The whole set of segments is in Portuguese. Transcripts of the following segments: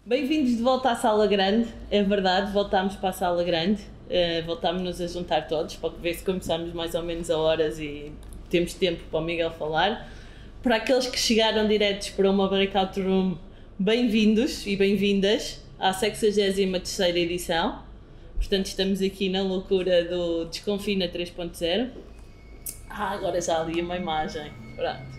Bem-vindos de volta à Sala Grande, é verdade, voltámos para a Sala Grande, voltámos-nos a juntar todos para ver se começamos mais ou menos a horas e temos tempo para o Miguel falar. Para aqueles que chegaram diretos para uma breakout room, bem-vindos e bem-vindas à 63ª edição. Portanto, estamos aqui na loucura do Desconfina 3.0. Agora já li uma imagem, pronto.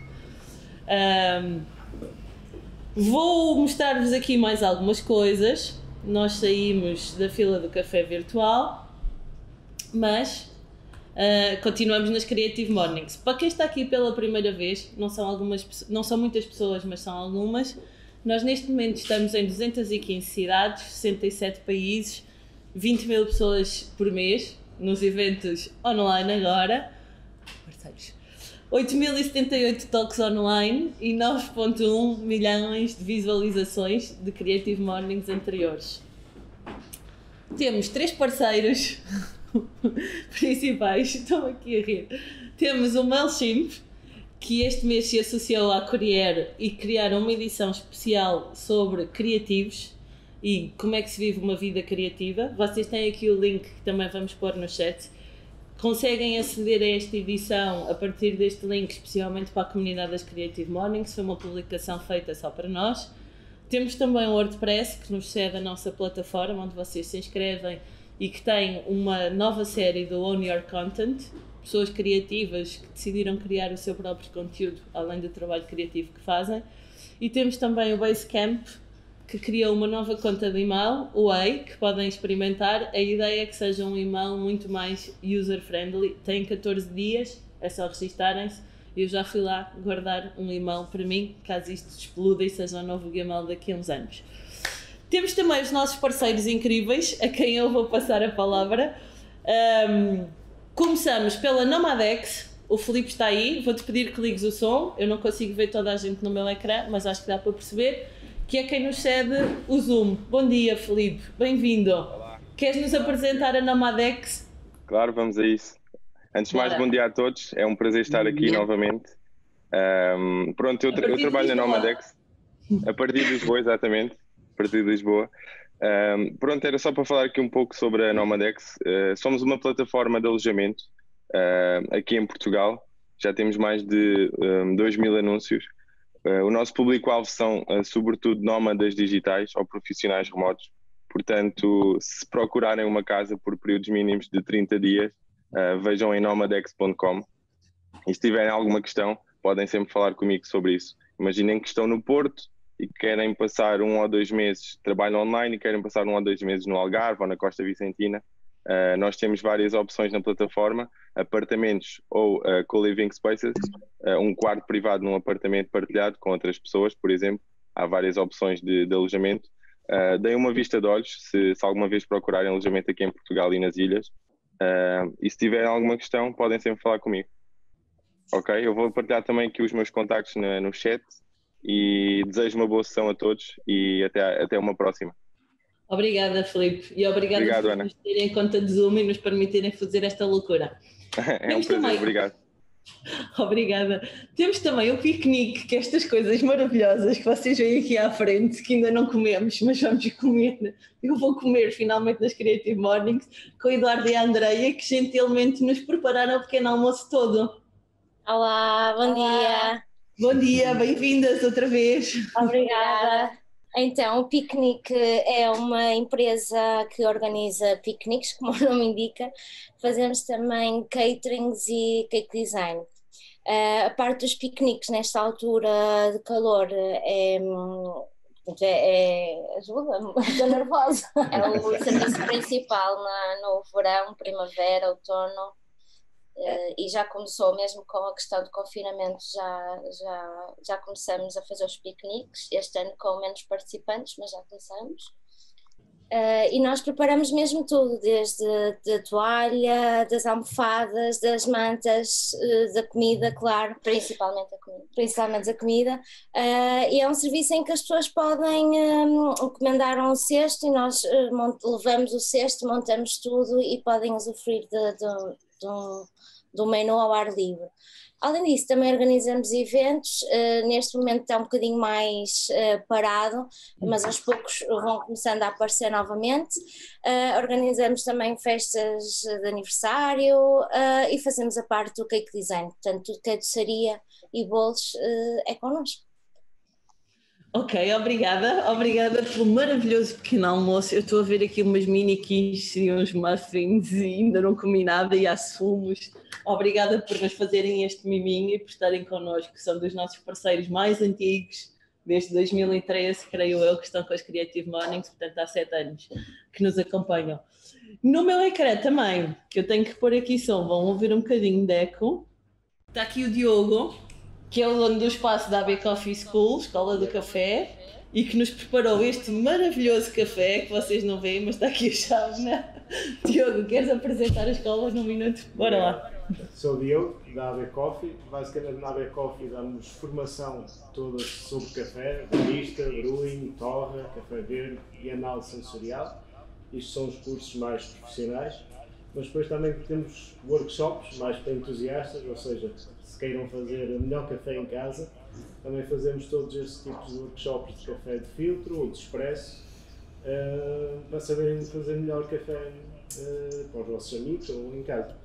Vou mostrar-vos aqui mais algumas coisas. Nós saímos da fila do café virtual, mas continuamos nas Creative Mornings. Para quem está aqui pela primeira vez, não são muitas pessoas, mas são algumas. Nós neste momento estamos em 215 cidades, 67 países, 20 mil pessoas por mês, nos eventos online agora. Parceiros. 8.078 toques online e 9.1 milhões de visualizações de Creative Mornings anteriores. Temos 3 parceiros principais, estão aqui a rir. Temos o MailChimp, que este mês se associou à Courier e criaram uma edição especial sobre criativos e como é que se vive uma vida criativa. Vocês têm aqui o link que também vamos pôr no chat. Conseguem aceder a esta edição a partir deste link, especialmente para a comunidade das Creative Mornings. Foi uma publicação feita só para nós. Temos também o WordPress, que nos cede a nossa plataforma, onde vocês se inscrevem e que tem uma nova série do Own Your Content. Pessoas criativas que decidiram criar o seu próprio conteúdo, além do trabalho criativo que fazem. E temos também o Basecamp, que criou uma nova conta de e-mail, o Way, que podem experimentar. A ideia é que seja um e-mail muito mais user-friendly. Tem 14 dias, é só registarem-se. Eu já fui lá guardar um e-mail para mim, caso isto exploda e seja um novo Gmail daqui a uns anos. Temos também os nossos parceiros incríveis, a quem eu vou passar a palavra. Começamos pela Nomadex. O Filipe está aí, vou-te pedir que ligues o som. Eu não consigo ver toda a gente no meu ecrã, mas acho que dá para perceber. Que é quem nos cede o Zoom. Bom dia, Filipe, bem-vindo. Olá. Queres nos apresentar a Nomadex? Claro, vamos a isso. Antes de mais, bom dia a todos, é um prazer estar aqui novamente. Pronto, eu trabalho na Nomadex, a partir de Lisboa, exatamente, a partir de Lisboa. Pronto, era só para falar aqui um pouco sobre a Nomadex. Somos uma plataforma de alojamento aqui em Portugal, já temos mais de 2.000 anúncios. O nosso público-alvo são, sobretudo, nómadas digitais ou profissionais remotos. Portanto, se procurarem uma casa por períodos mínimos de 30 dias, vejam em nomadex.com. E se tiverem alguma questão, podem sempre falar comigo sobre isso. Imaginem que estão no Porto e querem passar 1 ou 2 meses, trabalham online e querem passar 1 ou 2 meses no Algarve ou na Costa Vicentina. Nós temos várias opções na plataforma, apartamentos ou co-living spaces, um quarto privado num apartamento partilhado com outras pessoas, por exemplo. Há várias opções de alojamento. Deem uma vista de olhos se alguma vez procurarem alojamento aqui em Portugal e nas ilhas. E se tiverem alguma questão, podem sempre falar comigo. Ok? Eu vou partilhar também aqui os meus contactos no chat e desejo uma boa sessão a todos e até uma próxima. Obrigada, Filipe, e obrigada por nos terem conta de Zoom e nos permitirem fazer esta loucura. É um prazer, obrigado. Obrigada. Temos também o piquenique, que é estas coisas maravilhosas que vocês veem aqui à frente, que ainda não comemos, mas vamos comer. Eu vou comer finalmente nas Creative Mornings com o Eduardo e a Andreia, que gentilmente nos prepararam o pequeno almoço todo. Olá, bom dia. Bom dia, bem-vindas outra vez. Obrigada. Então, o Picnic é uma empresa que organiza piqueniques, como o nome indica. Fazemos também caterings e cake design. A parte dos piqueniques nesta altura de calor ajuda-me, estou nervosa. É o serviço principal no verão, primavera, outono. E já começou mesmo com a questão do confinamento, já começamos a fazer os piqueniques, este ano com menos participantes, mas já começamos. E nós preparamos mesmo tudo, desde a toalha, das almofadas, das mantas, da comida, claro. Principalmente a comida. E é um serviço em que as pessoas podem encomendar um cesto e nós levamos o cesto, montamos tudo e podem usufruir de um menu ao ar livre. Além disso, também organizamos eventos, neste momento está um bocadinho mais parado, mas aos poucos vão começando a aparecer novamente. Organizamos também festas de aniversário e fazemos a parte do cake design, portanto tudo que é doçaria e bolos é connosco. Ok, obrigada pelo maravilhoso pequeno almoço. Eu estou a ver aqui umas mini quiches e uns muffins e ainda não comi nada e há sumos. Obrigada por nos fazerem este miminho e por estarem connosco, que são dos nossos parceiros mais antigos, desde 2013, creio eu, que estão com as Creative Mornings, portanto há 7 anos que nos acompanham. No meu ecrã também, que eu tenho que pôr aqui som, vão ouvir um bocadinho de eco. Está aqui o Diogo, que é o dono do espaço da AB Coffee School, Escola do Café, e que nos preparou este maravilhoso café, que vocês não veem, mas está aqui a chave, né? Diogo, queres apresentar a escola num minuto? Bora lá. Sou o Diogo, da AB Coffee. Basicamente na AB Coffee damos formação toda sobre café, barista, brewing, torra, café verde e análise sensorial. Isto são os cursos mais profissionais, mas depois também temos workshops mais para entusiastas, ou seja, se queiram fazer o melhor café em casa, também fazemos todos estes tipos de workshops de café de filtro ou de expresso, para saberem fazer melhor café para os vossos amigos ou em casa.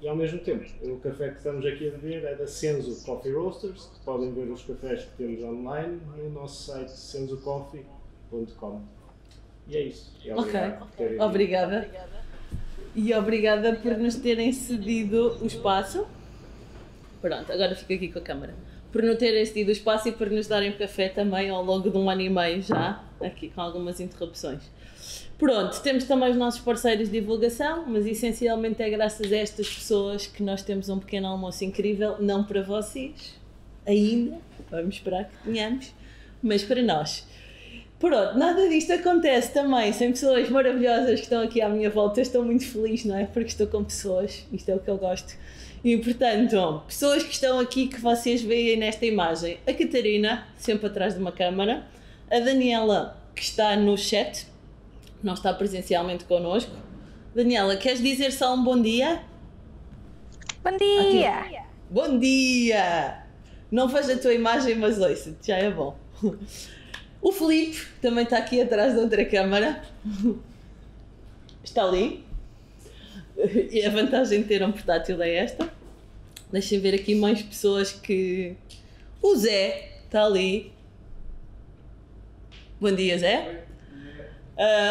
E ao mesmo tempo, o café que estamos aqui a beber é da Senzo Coffee Roasters, que podem ver os cafés que temos online no nosso site senzocoffee.com. E é isso. Obrigada. E obrigada por nos terem cedido o espaço. Pronto, agora fico aqui com a câmara. Por nos terem cedido o espaço e por nos darem café também ao longo de 1 ano e meio já, aqui com algumas interrupções. Pronto, temos também os nossos parceiros de divulgação, mas essencialmente é graças a estas pessoas que nós temos um pequeno almoço incrível, não para vocês, ainda, vamos esperar que tenhamos, mas para nós. Pronto, nada disto acontece também sem pessoas maravilhosas que estão aqui à minha volta. Eu estou muito feliz, não é? Porque estou com pessoas, isto é o que eu gosto. E portanto, pessoas que estão aqui que vocês veem nesta imagem. A Catarina, sempre atrás de uma câmara. A Daniela, que está no chat, não está presencialmente connosco. Daniela, queres dizer só um bom dia? Bom dia! Bom dia! Não vejo a tua imagem, mas ouça-te, já é bom. O Filipe também está aqui atrás da outra câmara. Está ali. E a vantagem de ter um portátil é esta. Deixem ver aqui mais pessoas que... O Zé está ali. Bom dia, Zé.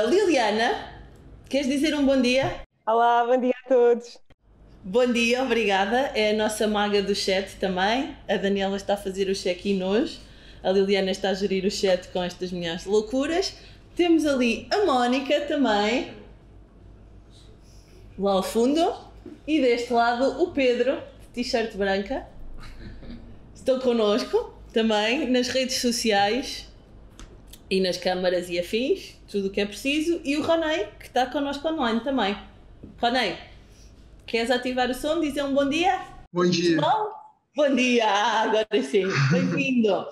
Liliana, queres dizer um bom dia? Olá, bom dia a todos. Bom dia, obrigada. É a nossa maga do chat também. A Daniela está a fazer o check-in hoje. A Liliana está a gerir o chat com estas minhas loucuras. Temos ali a Mónica também, lá ao fundo. E deste lado o Pedro, de t-shirt branca. Estão connosco também nas redes sociais e nas câmaras e afins, tudo o que é preciso. E o Ronei, que está connosco online também. Ronei, queres ativar o som, dizer um bom dia? Bom dia. Bom dia, agora sim, bem-vindo.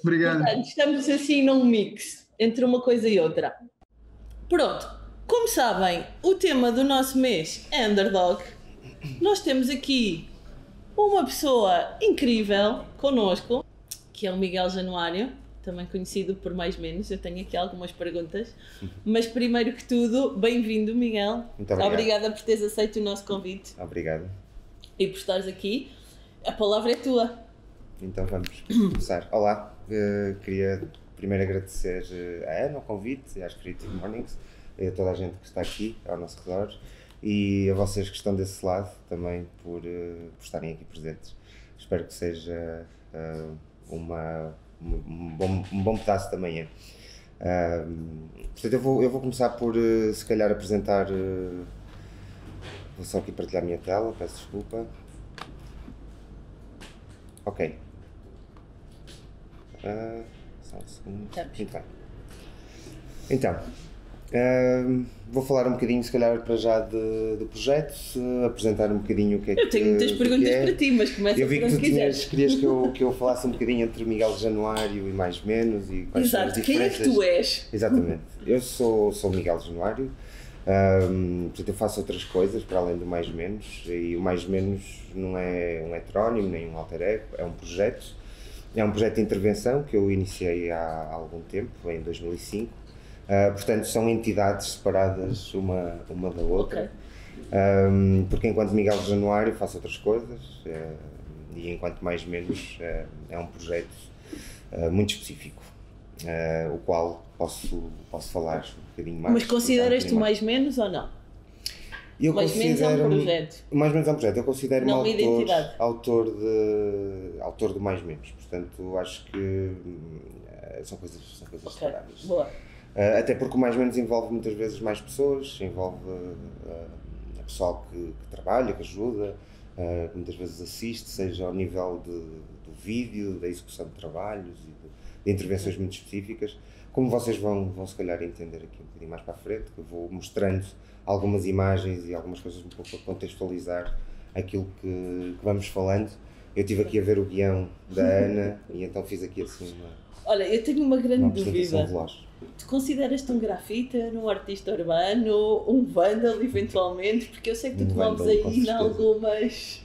Obrigado. Portanto, estamos assim num mix entre uma coisa e outra. Pronto, como sabem, o tema do nosso mês é Underdog. Nós temos aqui uma pessoa incrível connosco, que é o Miguel Januário, também conhecido por mais menos. Eu tenho aqui algumas perguntas, mas primeiro que tudo, bem-vindo, Miguel. Muito obrigado. Obrigada por teres aceito o nosso convite. Obrigado. E por estares aqui. A palavra é tua. Então vamos começar. Olá, queria primeiro agradecer a Ana o convite e às Creative Mornings, a toda a gente que está aqui ao nosso redor e a vocês que estão desse lado também por estarem aqui presentes. Espero que seja um bom pedaço da manhã. Portanto, eu vou começar por se calhar apresentar. Vou só aqui partilhar a minha tela, peço desculpa. Ok. Só um segundo. Muito bem. Então, vou falar um bocadinho, se calhar, para já do projeto, apresentar um bocadinho o que é que é. Eu tenho muitas perguntas para ti, mas começa por onde quiseres. Eu vi que tu querias que eu falasse um bocadinho entre Miguel Januário e mais menos e quais são as diferenças. Quem é que tu és? Exatamente. Eu sou Miguel Januário, Portanto, eu faço outras coisas para além do mais menos, e o mais menos não é um heterónimo nem um alter ego, é um projeto. É um projeto de intervenção que eu iniciei há algum tempo, em 2005. Portanto, são entidades separadas uma da outra. Okay. Porque enquanto Miguel de Januário faço outras coisas, e enquanto mais menos é um projeto muito específico, o qual posso falar um bocadinho mais. Mas consideras-te mais menos ou não? Eu mais menos é um projeto. Mais menos é um projeto. Eu considero-me autor autor do mais menos. Portanto, acho que são coisas separadas. Boa. Até porque o mais menos envolve muitas vezes mais pessoas, envolve a pessoal que trabalha, que ajuda, que muitas vezes assiste, seja ao nível do vídeo, da execução de trabalhos e de intervenções muito específicas. Como vocês vão se calhar entender aqui um bocadinho mais para a frente, que eu vou mostrando algumas imagens e algumas coisas um pouco para contextualizar aquilo que vamos falando. Eu estive aqui a ver o guião da Ana e então fiz aqui assim Olha, eu tenho uma grande dúvida. Veloz. Tu consideras-te um grafiter, um artista urbano, um vândalo eventualmente? Porque eu sei que tu te moves aí em algumas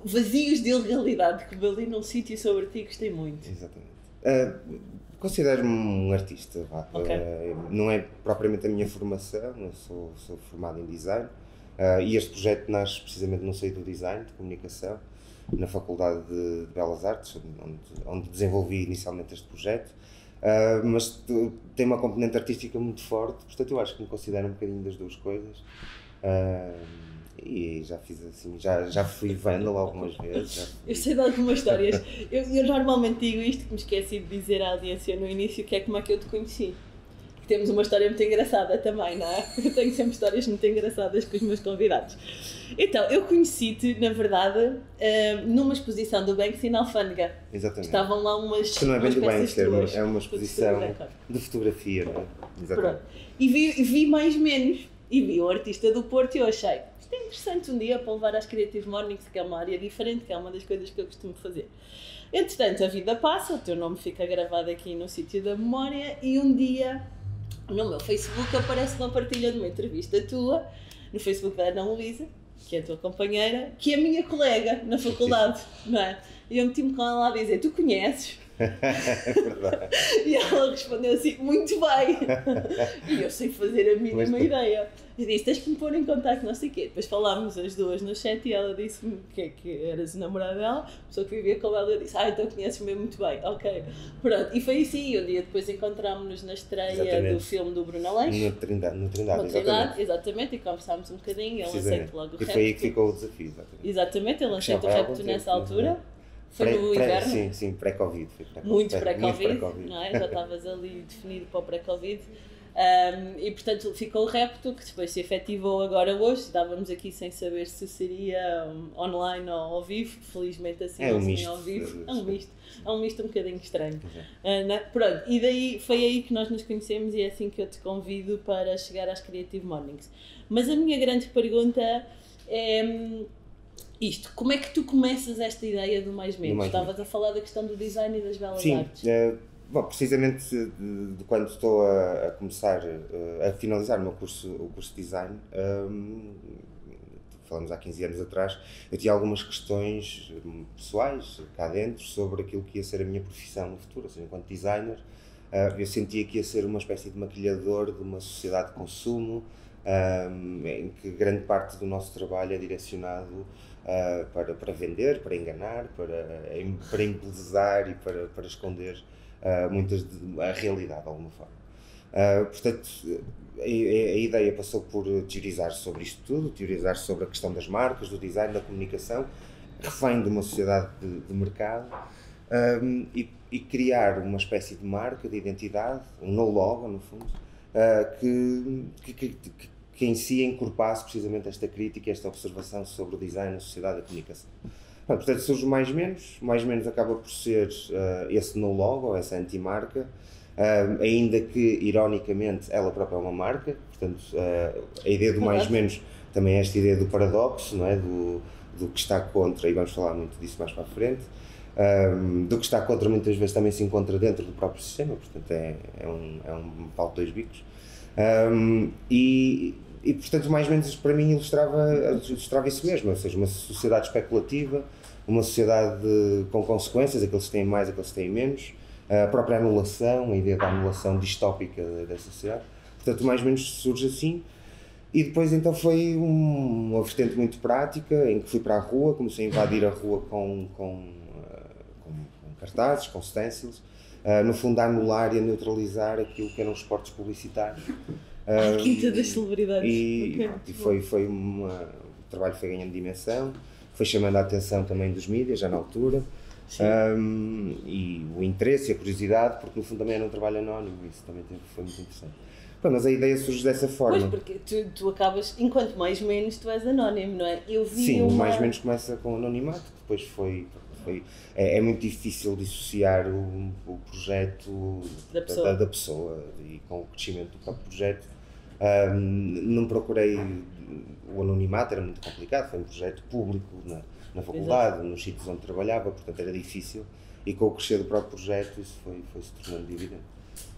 vazios de ilegalidade, que eu li num sítio sobre ti e gostei muito. Exatamente. Considero-me um artista, Okay. Não é propriamente a minha formação, eu sou formado em design, e este projeto nasce precisamente no seio do design, de comunicação, na Faculdade de Belas Artes, onde desenvolvi inicialmente este projeto, mas tem uma componente artística muito forte, portanto eu acho que me considero um bocadinho das duas coisas. E já fiz assim, já fui vândalo algumas vezes. Eu sei de algumas histórias. Eu normalmente digo isto, que me esqueci de dizer à audiência no início, que é como é que eu te conheci. Que temos uma história muito engraçada também, não é? Eu tenho sempre histórias muito engraçadas com os meus convidados. Então, eu conheci-te, na verdade, numa exposição do Banksy na Alfândega. Exatamente. Estavam lá umas que não é bem do Banksy, é uma exposição de fotografia, não é? Exatamente. Pronto. E vi mais menos. E vi o artista do Porto e eu achei, isto é interessante um dia para levar às Creative Mornings, que é uma área diferente, que é uma das coisas que eu costumo fazer. Entretanto, a vida passa, o teu nome fica gravado aqui no sítio da memória e um dia, no meu Facebook, aparece uma partilha de uma entrevista tua, no Facebook da Ana Luísa, que é a tua companheira, que é a minha colega na faculdade, não é? E eu meti-me com ela a dizer, tu conheces? É verdade. E ela respondeu assim, muito bem. E eu sei fazer a mínima ideia. Eu disse, tens que me pôr em contacto, não sei o quê. Depois falámos as duas no chat e ela disse-me que eras o namorado dela, a pessoa que vivia com ela, eu disse, então conheces-me muito bem, ok. Pronto, e foi assim, e um dia depois encontrámos-nos na estreia do filme do Bruno Aleixo. No Trindade, exatamente, e conversámos um bocadinho, ele aceita logo o repto. E foi aí que ficou o desafio, Exatamente, ele aceita o repto nessa altura. Foi no inverno? Sim, pré-Covid. Muito pré-Covid, não é? Já estavas ali definido para o pré-Covid. E portanto ficou o repto, que depois se efetivou agora hoje. Estávamos aqui sem saber se seria online ou ao vivo. Felizmente assim é um misto, ao vivo. É um misto um bocadinho estranho. Pronto, e daí foi aí que nós nos conhecemos e é assim que eu te convido para chegar às Creative Mornings. Mas a minha grande pergunta é isto, como é que tu começas esta ideia do mais menos? Estavas a falar da questão do design e das belas artes. Bom, precisamente de quando estou a começar a finalizar o curso de design, falamos há 15 anos atrás, eu tinha algumas questões pessoais cá dentro sobre aquilo que ia ser a minha profissão no futuro, ou seja, enquanto designer, eu sentia que ia ser uma espécie de maquilhador de uma sociedade de consumo, em que grande parte do nosso trabalho é direcionado para vender, para enganar, para embelezar e para esconder a realidade de alguma forma. Portanto, a ideia passou por teorizar sobre isto tudo, teorizar sobre a questão das marcas, do design, da comunicação, refém de uma sociedade de mercado, e criar uma espécie de marca, de identidade, um no logo, no fundo, que em si encorpasse precisamente esta crítica, esta observação sobre o design, a sociedade e a comunicação. Portanto, surge o mais menos acaba por ser esse no logo, essa anti-marca, ainda que, ironicamente, ela própria é uma marca. Portanto, a ideia do mais menos também é esta ideia do paradoxo, não é? Do que está contra, e vamos falar muito disso mais para a frente, do que está contra muitas vezes também se encontra dentro do próprio sistema, portanto é um pau de dois bicos. E E portanto, mais ou menos para mim ilustrava isso mesmo, ou seja, uma sociedade especulativa, uma sociedade com consequências, aqueles que têm mais, aqueles que têm menos, a própria anulação, a ideia da anulação distópica da sociedade. Portanto, mais ou menos surge assim. E depois então foi uma vertente muito prática, em que fui para a rua, comecei a invadir a rua com cartazes, com stencils, no fundo a anular e a neutralizar aquilo que eram os esportes publicitários. A quinta das celebridades. E o trabalho foi ganhando dimensão, foi chamando a atenção também dos mídias, já na altura, e o interesse e a curiosidade, porque no fundo também era um trabalho anónimo, isso também foi muito interessante. Bom, mas a ideia surge dessa forma. Pois, porque tu acabas, enquanto mais menos tu és anónimo, não é? Eu vi Sim, mais menos começa com o anonimato, depois é muito difícil dissociar o projeto da pessoa, e com o crescimento do próprio projeto não procurei o anonimato, era muito complicado, foi um projeto público na faculdade, nos sítios onde trabalhava, portanto era difícil, e com o crescer do próprio projeto isso foi se tornando evidente.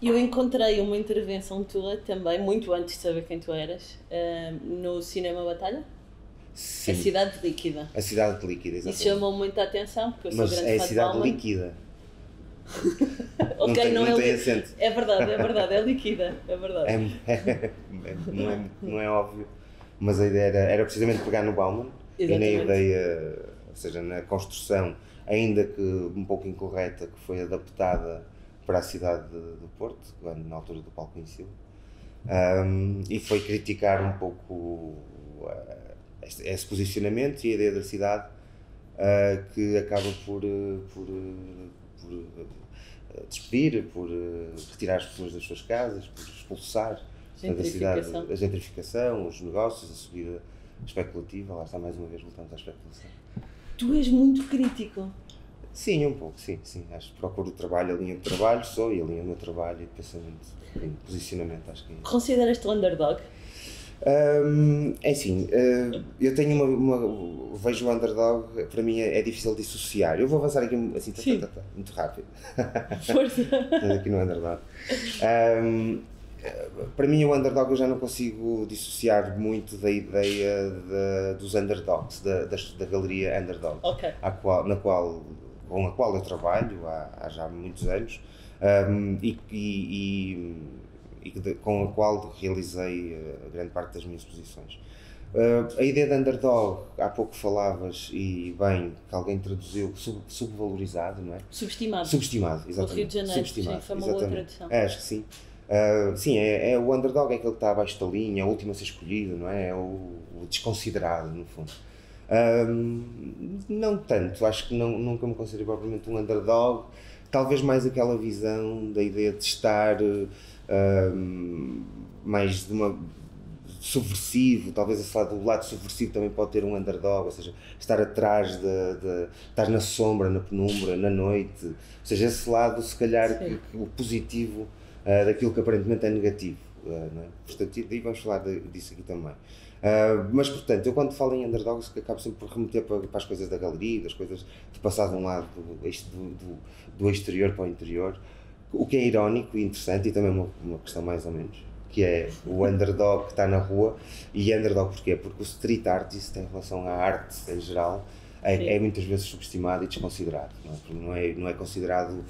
Eu encontrei uma intervenção tua também, muito antes de saber quem tu eras, no Cinema Batalha. Sim. A Cidade Líquida. A Cidade Líquida, exatamente. Isso chamou muita atenção, porque eu sou mas grande é fã a Cidade de Bauman. Líquida. Ok, não tem acento. É verdade, é líquida, é verdade. Não é óbvio, mas a ideia era precisamente pegar no Bauman. Exatamente. E na ideia, ou seja, na construção, ainda que um pouco incorreta, que foi adaptada para a cidade do Porto, na altura do Paulo Conhecido, e foi criticar um pouco esse posicionamento e a ideia da cidade, que acaba por despedir, por retirar as pessoas das suas casas, por expulsar a cidade, a gentrificação, os negócios, a subida especulativa. Lá está mais uma vez voltando à especulação. Tu és muito crítico. Sim, um pouco, sim. Acho que procuro o trabalho, a linha de trabalho sou, e a linha do meu trabalho e de pensamento, de posicionamento, acho que é. Consideras-te um underdog? É assim, eu tenho vejo o underdog, para mim é difícil dissociar. Eu vou avançar aqui assim, muito rápido. Força! Aqui no underdog. Para mim o underdog eu já não consigo dissociar muito da ideia dos underdogs, da galeria underdog, okay. Com a qual eu trabalho há já muitos anos, com a qual realizei a grande parte das minhas exposições. A ideia de underdog, há pouco falavas, e bem, que alguém traduziu, subvalorizado, não é? Subestimado, exatamente. O Rio de Janeiro, sim, foi uma boa tradução. Acho que sim. Sim, é o underdog, é aquele que está abaixo da linha, é o último a ser escolhido, não é? É o desconsiderado, no fundo. Não tanto, acho que nunca me considero propriamente um underdog, talvez mais aquela visão da ideia de estar mais subversivo, talvez esse lado subversivo também pode ter um underdog, ou seja, estar atrás, estar na sombra, na penumbra, na noite, ou seja, esse lado se calhar o positivo daquilo que aparentemente é negativo, não é? Portanto, e vamos falar disso aqui também. Mas portanto, eu quando falo em underdogs acabo sempre por remeter para as coisas da galeria, das coisas de passar de um lado do exterior para o interior, o que é irónico e interessante, e também uma questão mais ou menos, que é o underdog que está na rua. E underdog porquê? Porque o street artist, em relação à arte em geral, é muitas vezes subestimado e desconsiderado, não é considerado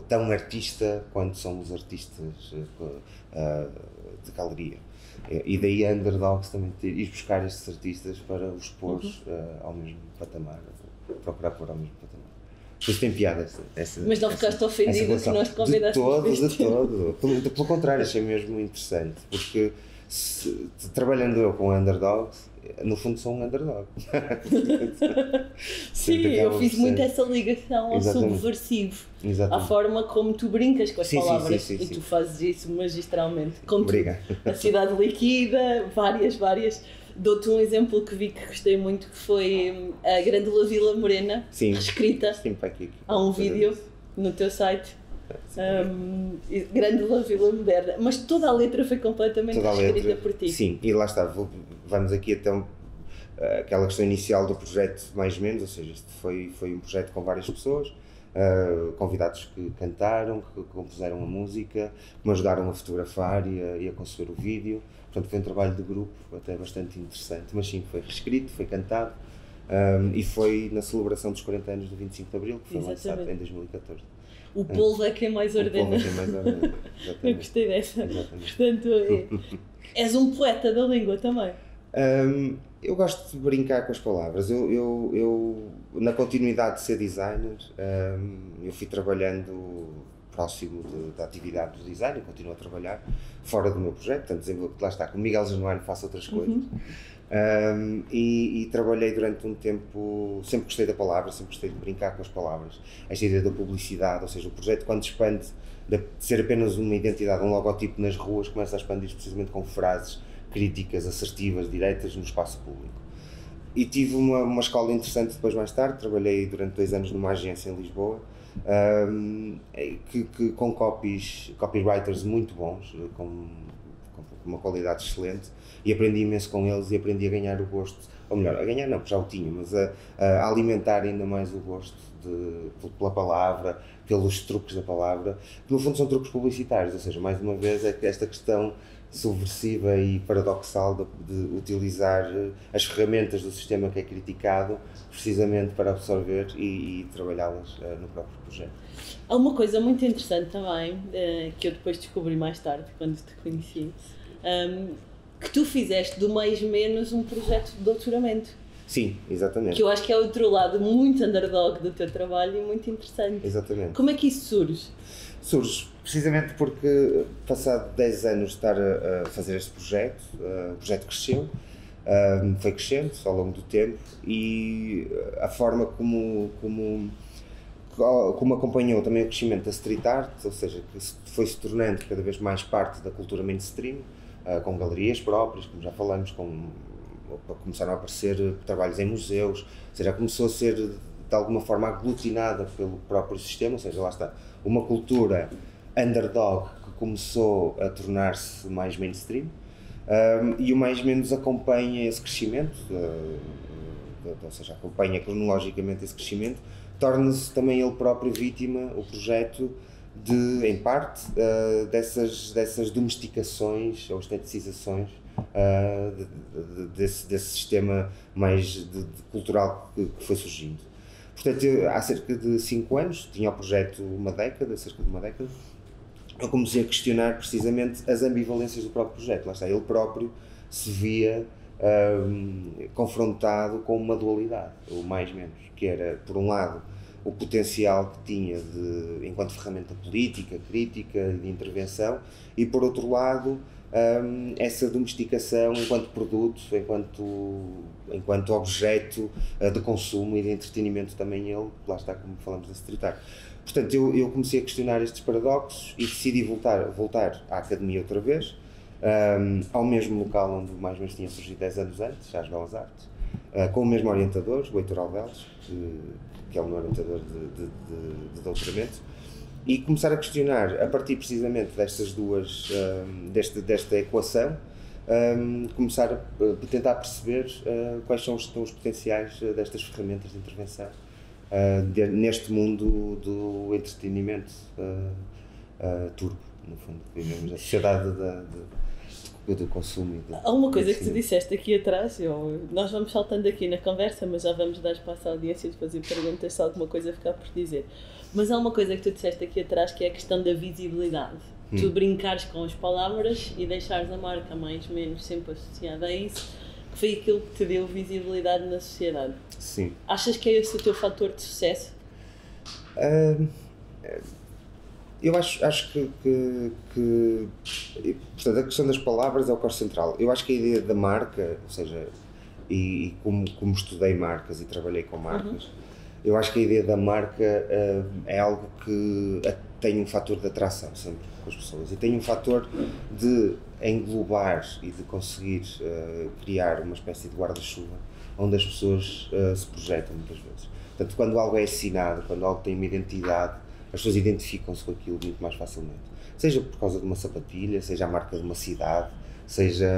tão artista quanto são os artistas de galeria. E daí a underdogs também ir buscar estes artistas para os pôr ao mesmo patamar, procurar pôr ao mesmo patamar. Depois tem piada essa. Mas não ficaste ofendido que nós te convidássemos? De todo. Pelo contrário, achei mesmo interessante, porque trabalhando eu com underdogs, no fundo sou um underdog. Sim, eu fiz muito essa ligação ao subversivo, à forma como tu brincas com as palavras, e tu fazes isso magistralmente. Obrigado. A Cidade Líquida, várias. Dou-te um exemplo que vi que gostei muito, que foi a Grândola Vila Morena, escrita. Há um vídeo no teu site. Grândola Vila Moderna, mas toda a letra foi completamente escrita por ti. Sim, e lá está, vamos aqui até aquela questão inicial do projeto, mais ou menos, ou seja, isto foi um projeto com várias pessoas, convidados que cantaram, que compuseram a música, que me ajudaram a fotografar e a conceber o vídeo, Portanto, foi um trabalho de grupo até bastante interessante, mas sim, foi reescrito, foi cantado e foi na celebração dos 40 anos do 25 de Abril, que foi lançado em 2014. O polvo é quem mais ordena. O polvo é quem mais ordena, Eu gostei dessa. Exatamente. Portanto, és um poeta da língua também. Eu gosto de brincar com as palavras. Eu na continuidade de ser designer, eu fui trabalhando próximo da atividade do design, eu continuo a trabalhar fora do meu projeto, portanto, lá está, com o Miguel Januário faço outras coisas. E trabalhei durante um tempo, sempre gostei da palavra, sempre gostei de brincar com as palavras. Esta ideia da publicidade, ou seja, o projeto quando expande de ser apenas uma identidade, um logotipo nas ruas, começa a expandir precisamente com frases críticas, assertivas, diretas no espaço público. E tive uma escola interessante depois mais tarde, trabalhei durante 2 anos numa agência em Lisboa, com copywriters muito bons, com uma qualidade excelente, e aprendi imenso com eles e aprendi a ganhar o gosto, ou melhor, a ganhar não, porque já o tinha, mas a alimentar ainda mais o gosto pela palavra, pelos truques da palavra, que no fundo são truques publicitários, ou seja, mais uma vez é esta questão subversiva e paradoxal de utilizar as ferramentas do sistema que é criticado precisamente para absorver e trabalhá-las no próprio projeto. Há uma coisa muito interessante também, que eu depois descobri mais tarde, quando te conheci, que tu fizeste do mais menos um projeto de doutoramento. Sim, exatamente. Que eu acho que é outro lado muito underdog do teu trabalho e muito interessante. Exatamente. Como é que isso surge? Surge precisamente porque, passado 10 anos de estar a fazer este projeto, o projeto cresceu, foi crescendo ao longo do tempo e a forma como acompanhou também o crescimento da street art, ou seja, que foi-se tornando cada vez mais parte da cultura mainstream, com galerias próprias, como já falamos, começaram a aparecer trabalhos em museus, ou seja, começou a ser de alguma forma aglutinada pelo próprio sistema, ou seja, lá está, uma cultura underdog que começou a tornar-se mais mainstream, e o mais menos acompanha esse crescimento, ou seja, acompanha cronologicamente esse crescimento, torna-se também ele próprio vítima, o projeto, em parte, dessas domesticações ou esteticizações desse sistema mais cultural que foi surgindo. Portanto, há cerca de 5 anos, tinha o projeto cerca de uma década, eu comecei a questionar precisamente as ambivalências do próprio projeto. Lá está, ele próprio se via confrontado com uma dualidade, ou mais menos, que era, por um lado, o potencial que tinha enquanto ferramenta política, crítica e de intervenção, e por outro lado, essa domesticação enquanto produto, enquanto objeto de consumo e de entretenimento também ele, lá está, como falamos da street art. Portanto, eu comecei a questionar estes paradoxos e decidi voltar à academia outra vez, ao mesmo local onde mais ou menos tinha surgido 10 anos antes, às Belas Artes, com o mesmo orientador, o Heitor Alveles, que é o meu orientador de doutoramento, e começar a questionar, a partir precisamente destas duas, desta equação, começar a tentar perceber quais são os potenciais destas ferramentas de intervenção neste mundo do entretenimento turbo, no fundo, vivemos a sociedade do consumo. Há uma coisa que tu disseste aqui atrás, nós vamos saltando aqui na conversa, mas já vamos dar espaço à audiência de fazer perguntas se alguma coisa ficar por dizer. Mas há uma coisa que tu disseste aqui atrás que é a questão da visibilidade. Tu brincares com as palavras e deixares a marca mais ou menos sempre associada a isso, que foi aquilo que te deu visibilidade na sociedade. Sim. Achas que é esse o teu fator de sucesso? Eu acho que portanto, a questão das palavras é o core central. Eu acho que a ideia da marca, ou seja, e como estudei marcas e trabalhei com marcas, eu acho que a ideia da marca é algo que tem um fator de atração sempre com as pessoas e tem um fator de englobar e de conseguir criar uma espécie de guarda-chuva onde as pessoas se projetam muitas vezes. Portanto, quando algo é assinado, quando algo tem uma identidade, as pessoas identificam-se com aquilo muito mais facilmente. Seja por causa de uma sapatilha, seja a marca de uma cidade, seja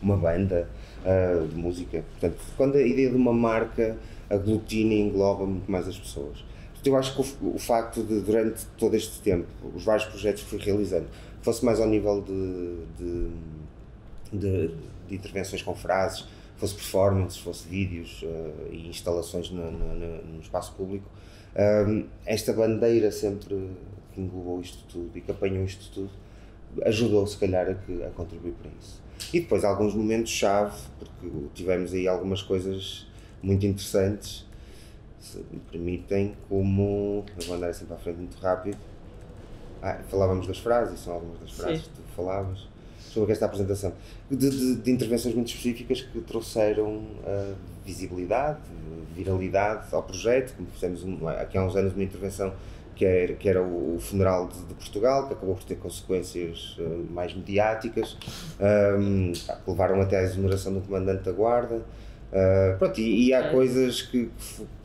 uma banda de música. Portanto, quando a ideia de uma marca aglutina e engloba muito mais as pessoas. Portanto, eu acho que o facto de, durante todo este tempo, os vários projetos que fui realizando, fosse mais ao nível de intervenções com frases, fosse performances, fosse vídeos e instalações no espaço público. Esta bandeira sempre que englobou isto tudo e que apanhou isto tudo ajudou se calhar a contribuir para isso. E depois alguns momentos-chave, porque tivemos aí algumas coisas muito interessantes, se me permitem, como, eu vou andar assim para a frente muito rápido, falávamos das frases, são algumas das frases que tu falavas, sobre esta apresentação, de intervenções muito específicas que trouxeram visibilidade, viralidade ao projeto, como fizemos aqui há uns anos uma intervenção que era o funeral de Portugal, que acabou por ter consequências mais mediáticas, que levaram até à exoneração do comandante da Guarda. Pronto, e há coisas que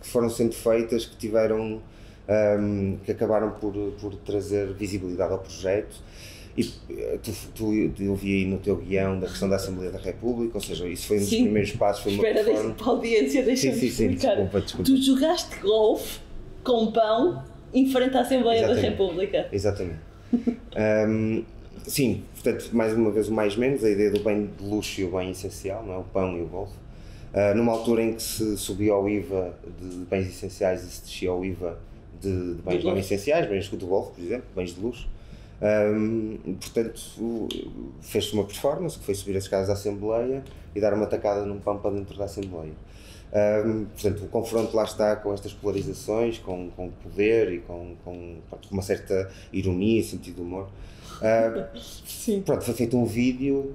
foram sendo feitas que tiveram, que acabaram por trazer visibilidade ao projeto. E eu vi aí no teu guião da questão da Assembleia da República, ou seja, isso foi um dos primeiros passos. Foi espera, para a audiência, deixa-me explicar. Desculpa. Tu jogaste golfe com pão em frente à Assembleia da República. Exatamente. Sim, portanto, mais uma vez o mais menos, a ideia do bem de luxo e o bem essencial, não é? O pão e o golfe. Numa altura em que se subia o IVA de bens essenciais e se descia o IVA de bens não essenciais, bens do golfe, por exemplo, bens de luxo. Portanto, fez-se uma performance que foi subir as escadas da Assembleia e dar uma tacada num pão para dentro da Assembleia. Portanto, o confronto lá está com estas polarizações, com o poder e com uma certa ironia e sentido de humor. Pronto, foi feito um vídeo,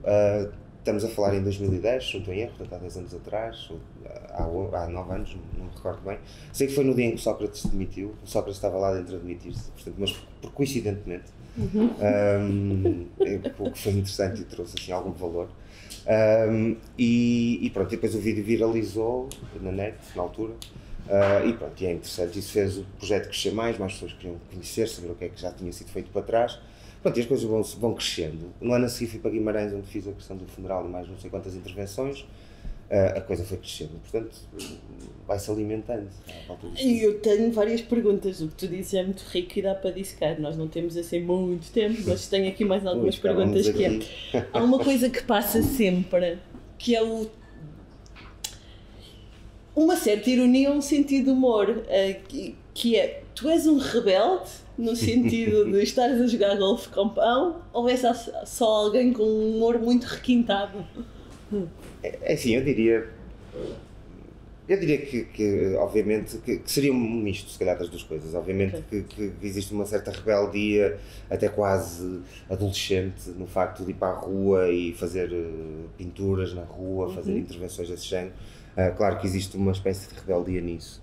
estamos a falar em 2010, se não estou em erro, portanto há 10 anos atrás, ou há 9 anos, não me recordo bem. Sei que foi no dia em que o Sócrates se demitiu, o Sócrates estava lá dentro a demitir-se, portanto, mas por coincidentemente, o que foi interessante e trouxe assim algum valor. E pronto, depois o vídeo viralizou na net, na altura, e pronto, e é interessante, isso fez o projeto crescer mais pessoas queriam conhecer, saber o que é que já tinha sido feito para trás. Pronto, e as coisas vão crescendo. No ano a seguir fui para Guimarães, onde fiz a questão do funeral e mais não sei quantas intervenções, a coisa foi crescendo, portanto vai-se alimentando. E eu tenho várias perguntas, o que tu dizes é muito rico e dá para dissecar, nós não temos assim muito tempo, mas tenho aqui mais algumas perguntas que é, há uma coisa que passa sempre, que é uma certa ironia, um sentido de humor, que é, tu és um rebelde, no sentido de estares a jogar golfe com pão, ou és só alguém com um humor muito requintado? É assim, eu diria que obviamente, que seria um misto, se calhar, das duas coisas. Obviamente que existe uma certa rebeldia, até quase adolescente, no facto de ir para a rua e fazer pinturas na rua, fazer intervenções desse género. Claro que existe uma espécie de rebeldia nisso.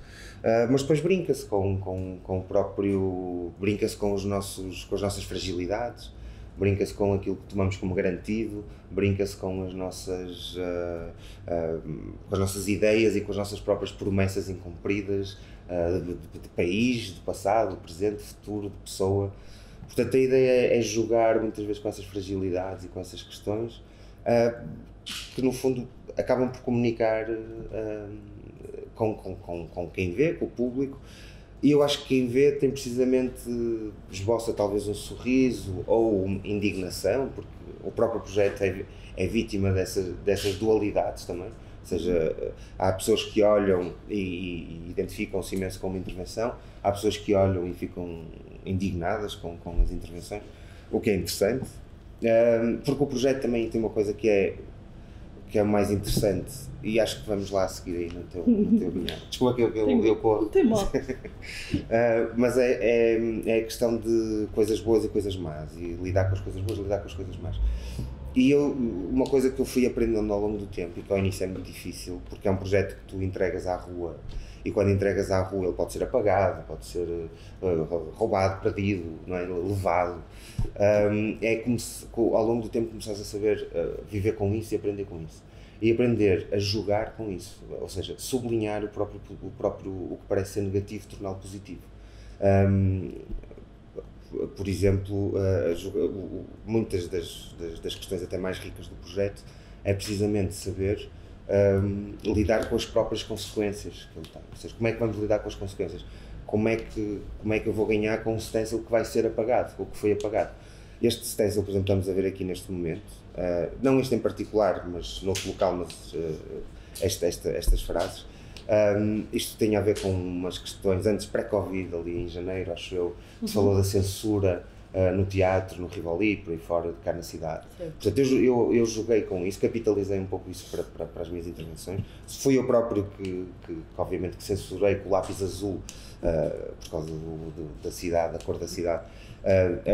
Mas depois brinca-se com o próprio... brinca-se com as nossas fragilidades, brinca-se com aquilo que tomamos como garantido, brinca-se com as nossas ideias e com as nossas próprias promessas incumpridas de país, de passado, de presente, de futuro, de pessoa. Portanto, a ideia é jogar muitas vezes com essas fragilidades e com essas questões que, no fundo, acabam por comunicar com quem vê, com o público. E eu acho que quem vê tem precisamente, esboça talvez um sorriso ou indignação, porque o próprio projeto é vítima dessas dualidades também. Ou seja, há pessoas que olham e identificam-se imenso com uma intervenção, há pessoas que olham e ficam indignadas com as intervenções, o que é interessante, porque o projeto também tem uma coisa que é o mais interessante, e acho que vamos lá a seguir aí no teu guião. Desculpa que eu corro. Não tem mal. Mas é a questão de coisas boas e coisas más, e lidar com as coisas boas e lidar com as coisas más. E uma coisa que eu fui aprendendo ao longo do tempo, e que ao início é muito difícil, porque é um projeto que tu entregas à rua, e quando entregas à rua ele pode ser apagado, pode ser roubado, perdido, não é? Levado. É como se ao longo do tempo começares a saber viver com isso e aprender com isso. E aprender a jogar com isso, ou seja, sublinhar o que parece ser negativo, torná-lo positivo. Por exemplo, muitas das questões até mais ricas do projeto é precisamente saber lidar com as próprias consequências que ele tem. Ou seja, como é que vamos lidar com as consequências? Como é que eu vou ganhar com um stencil que vai ser apagado, ou que foi apagado? Este stencil, por exemplo, estamos a ver aqui neste momento, não este em particular, mas noutro local, mas estas frases. Isto tem a ver com umas questões, antes pré-Covid, ali em janeiro, acho eu, se falou da censura no teatro, no Rivoli, por aí fora, de cá na cidade. Sim. Portanto, eu joguei com isso, capitalizei um pouco isso para as minhas intervenções. Fui eu próprio que obviamente, que censurei com o lápis azul, por causa da cidade, da cor da cidade,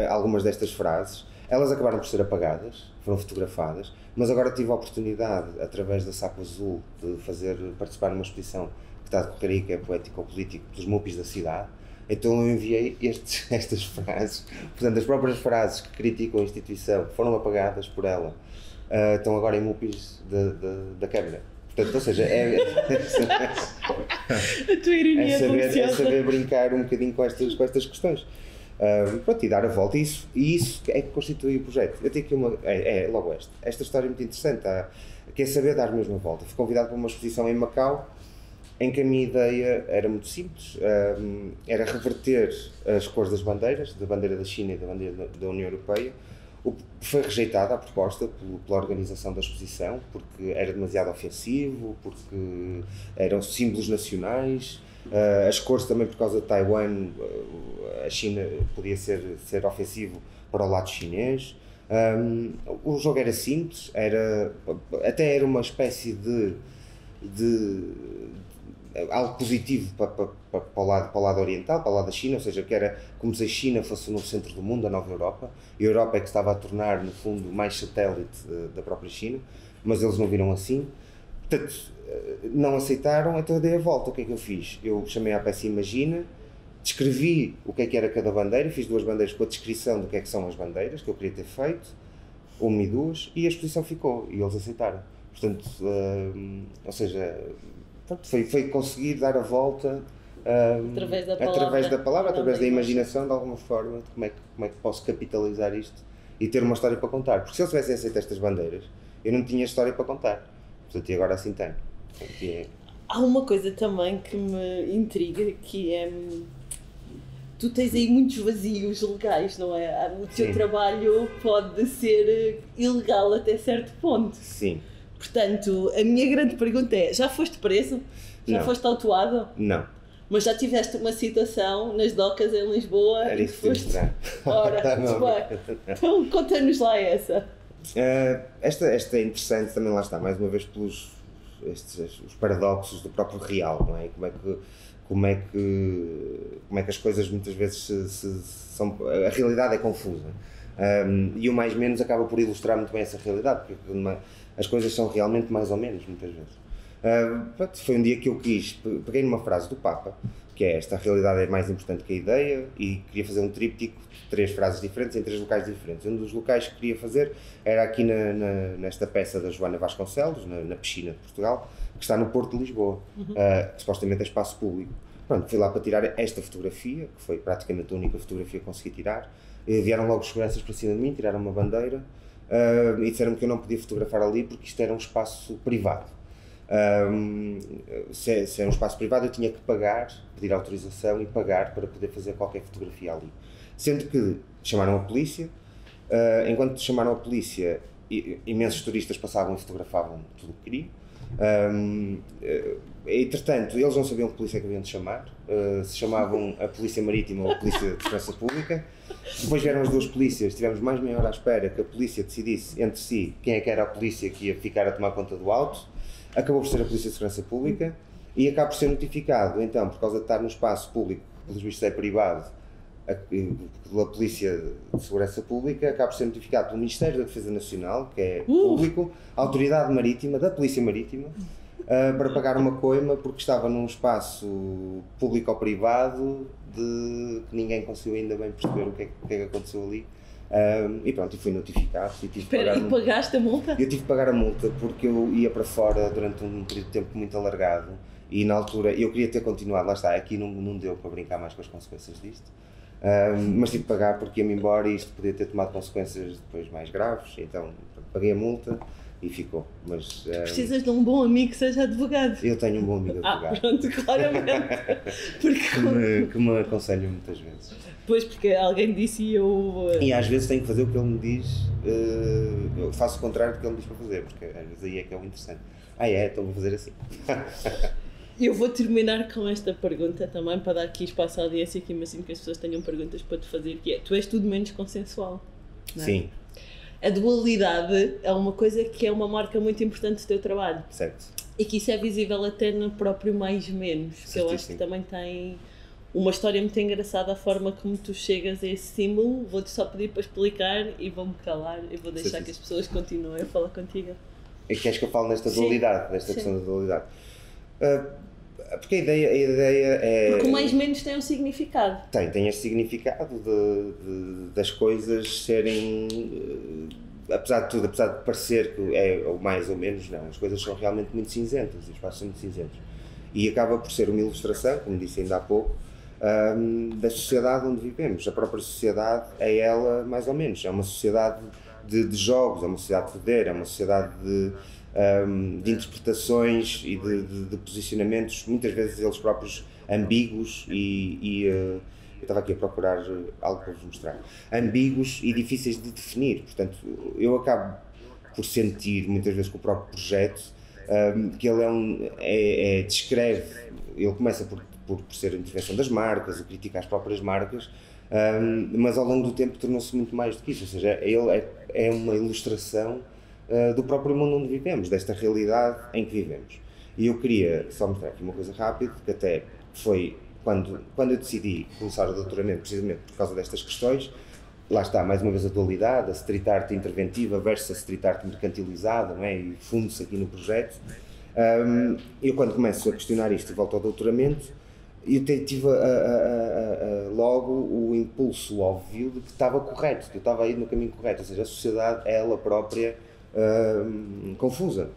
algumas destas frases. Elas acabaram por ser apagadas, foram fotografadas, mas agora tive a oportunidade, através da Saco Azul, de participar numa exposição que está a decorrer aí, que é poético-político, dos MUPIs da cidade. Então eu enviei estas frases, portanto as próprias frases que criticam a instituição foram apagadas por ela, estão agora em MUPIs da Câmara. Portanto, ou seja, a tua ironia é saber brincar um bocadinho com estas questões. Pronto, e dar a volta, e isso é que constitui o projeto. Eu tenho aqui logo esta história é muito interessante, que é saber dar mesmo a volta. Fui convidado para uma exposição em Macau, em que a minha ideia era muito simples, era reverter as cores das bandeiras, da bandeira da China e da bandeira da União Europeia. Foi rejeitada a proposta pela organização da exposição, porque era demasiado ofensivo, porque eram símbolos nacionais, as cores também por causa de Taiwan, a China podia ser ofensivo para o lado chinês. O jogo era simples, até era uma espécie de algo positivo para o lado oriental, para o lado da China, ou seja, que era como se a China fosse o novo centro do mundo, a nova Europa, e a Europa é que estava a tornar, no fundo, mais satélite da própria China, mas eles não viram assim. Portanto, não aceitaram, então eu dei a volta. O que é que eu fiz? Eu chamei à peça Imagina, descrevi o que é que era cada bandeira, fiz 2 bandeiras com a descrição do que é que são as bandeiras, que eu queria ter feito, 1 e 2, e a exposição ficou, e eles aceitaram. Portanto, ou seja, foi conseguir dar a volta através da palavra, através da imaginação, de alguma forma, de como é que posso capitalizar isto e ter uma história para contar. Porque se eles tivessem aceito estas bandeiras, eu não tinha história para contar. Portanto, e agora assim tenho. Há uma coisa também que me intriga, que é... Tu tens aí muitos vazios legais, não é? O teu trabalho pode ser ilegal até certo ponto. Sim. Portanto, a minha grande pergunta é, já foste preso? Já foste autuado? Não. Mas já tiveste uma situação nas docas em Lisboa? Era isso que foste... Ora, muito bem. Então conta-nos lá essa. Esta é interessante também, lá está, mais uma vez pelos os paradoxos do próprio real, não é? Como é que as coisas muitas vezes são... A realidade é confusa. E o mais menos acaba por ilustrar muito bem essa realidade, porque as coisas são realmente mais ou menos, muitas vezes. Foi um dia que eu peguei numa frase do Papa, que é esta: a realidade é mais importante que a ideia, e queria fazer um tríptico de 3 frases diferentes em 3 locais diferentes. Um dos locais que queria fazer era aqui nesta peça da Joana Vasconcelos, na piscina de Portugal, que está no Porto de Lisboa, que supostamente é espaço público. Pronto, fui lá para tirar esta fotografia, que foi praticamente a única fotografia que consegui tirar. Vieram logo os seguranças para cima de mim, tiraram uma bandeira e disseram-me que eu não podia fotografar ali porque isto era um espaço privado. Se era um espaço privado, eu tinha que pedir autorização e pagar para poder fazer qualquer fotografia ali. Sendo que chamaram a polícia, enquanto chamaram a polícia, imensos turistas passavam e fotografavam tudo o que queriam. Entretanto, eles não sabiam que polícia é que haviam de chamar, se chamavam a Polícia Marítima ou a Polícia de Segurança Pública. Depois vieram as 2 polícias, tivemos mais meia hora à espera que a polícia decidisse entre si quem é que era a polícia que ia ficar a tomar conta do auto. Acabou por ser a Polícia de Segurança Pública e acaba por ser notificado, então, por causa de estar no espaço público, que pelos vistos é privado, pela Polícia de Segurança Pública, acaba por ser notificado pelo Ministério da Defesa Nacional, que é público, a Autoridade Marítima, da Polícia Marítima, para pagar uma coima porque estava num espaço público ou privado que ninguém conseguiu ainda bem perceber o que é que aconteceu ali. E pronto, e fui notificado. Espera, e pagaste a multa? Eu tive que pagar a multa porque eu ia para fora durante um período de tempo muito alargado e na altura eu queria ter continuado, lá está, aqui não deu para brincar mais com as consequências disto. Mas tive que pagar porque ia-me embora e isto podia ter tomado consequências depois mais graves, então paguei a multa e ficou. Mas, precisas de um bom amigo que seja advogado. Eu tenho um bom amigo advogado. Pronto, claramente. Porque... que me aconselha muitas vezes. Pois, porque alguém disse e eu... E às vezes tenho que fazer o que ele me diz, eu faço o contrário do que ele me diz para fazer, porque às vezes aí é que é o interessante. Então vou fazer assim. Eu vou terminar com esta pergunta também, para dar aqui espaço à audiência, que imagino que as pessoas tenham perguntas para te fazer, que é, tu és tudo menos consensual, não é? Sim. A dualidade é uma coisa que é uma marca muito importante do teu trabalho. Certo. E que isso é visível até no próprio mais menos, que eu acho que também tem uma história muito engraçada, a forma como tu chegas a esse símbolo. Vou-te só pedir para explicar e vou-me calar e vou deixar que as pessoas continuem a falar contigo. É que queres que eu fale nesta dualidade, desta questão da dualidade? Porque a ideia é... Porque o mais menos tem um significado. Tem este significado das coisas serem, apesar de tudo, apesar de parecer que é o mais ou menos, não, as coisas são realmente muito cinzentas, os espaços são muito cinzentos. E acaba por ser uma ilustração, como disse ainda há pouco, da sociedade onde vivemos. A própria sociedade é ela, mais ou menos, é uma sociedade de jogos, é uma sociedade de poder, é uma sociedade de interpretações e de posicionamentos, muitas vezes eles próprios ambíguos eu estava aqui a procurar algo para vos mostrar, ambíguos e difíceis de definir. Portanto, eu acabo por sentir muitas vezes com o próprio projeto que ele descreve, ele começa por ser a intervenção das marcas, a crítica às próprias marcas, mas ao longo do tempo tornou-se muito mais do que isso, ou seja, ele é uma ilustração do próprio mundo onde vivemos, desta realidade em que vivemos. E eu queria só mostrar aqui uma coisa rápida, que até foi quando eu decidi começar o doutoramento, precisamente por causa destas questões. Lá está, mais uma vez, a dualidade, a street art interventiva versus a street art mercantilizada, não é? E funde-se aqui no projeto. Eu, quando começo a questionar isto e volto ao doutoramento, eu tive logo o impulso óbvio de que estava correto, que eu estava a ir no caminho correto, ou seja, a sociedade é ela própria confusa.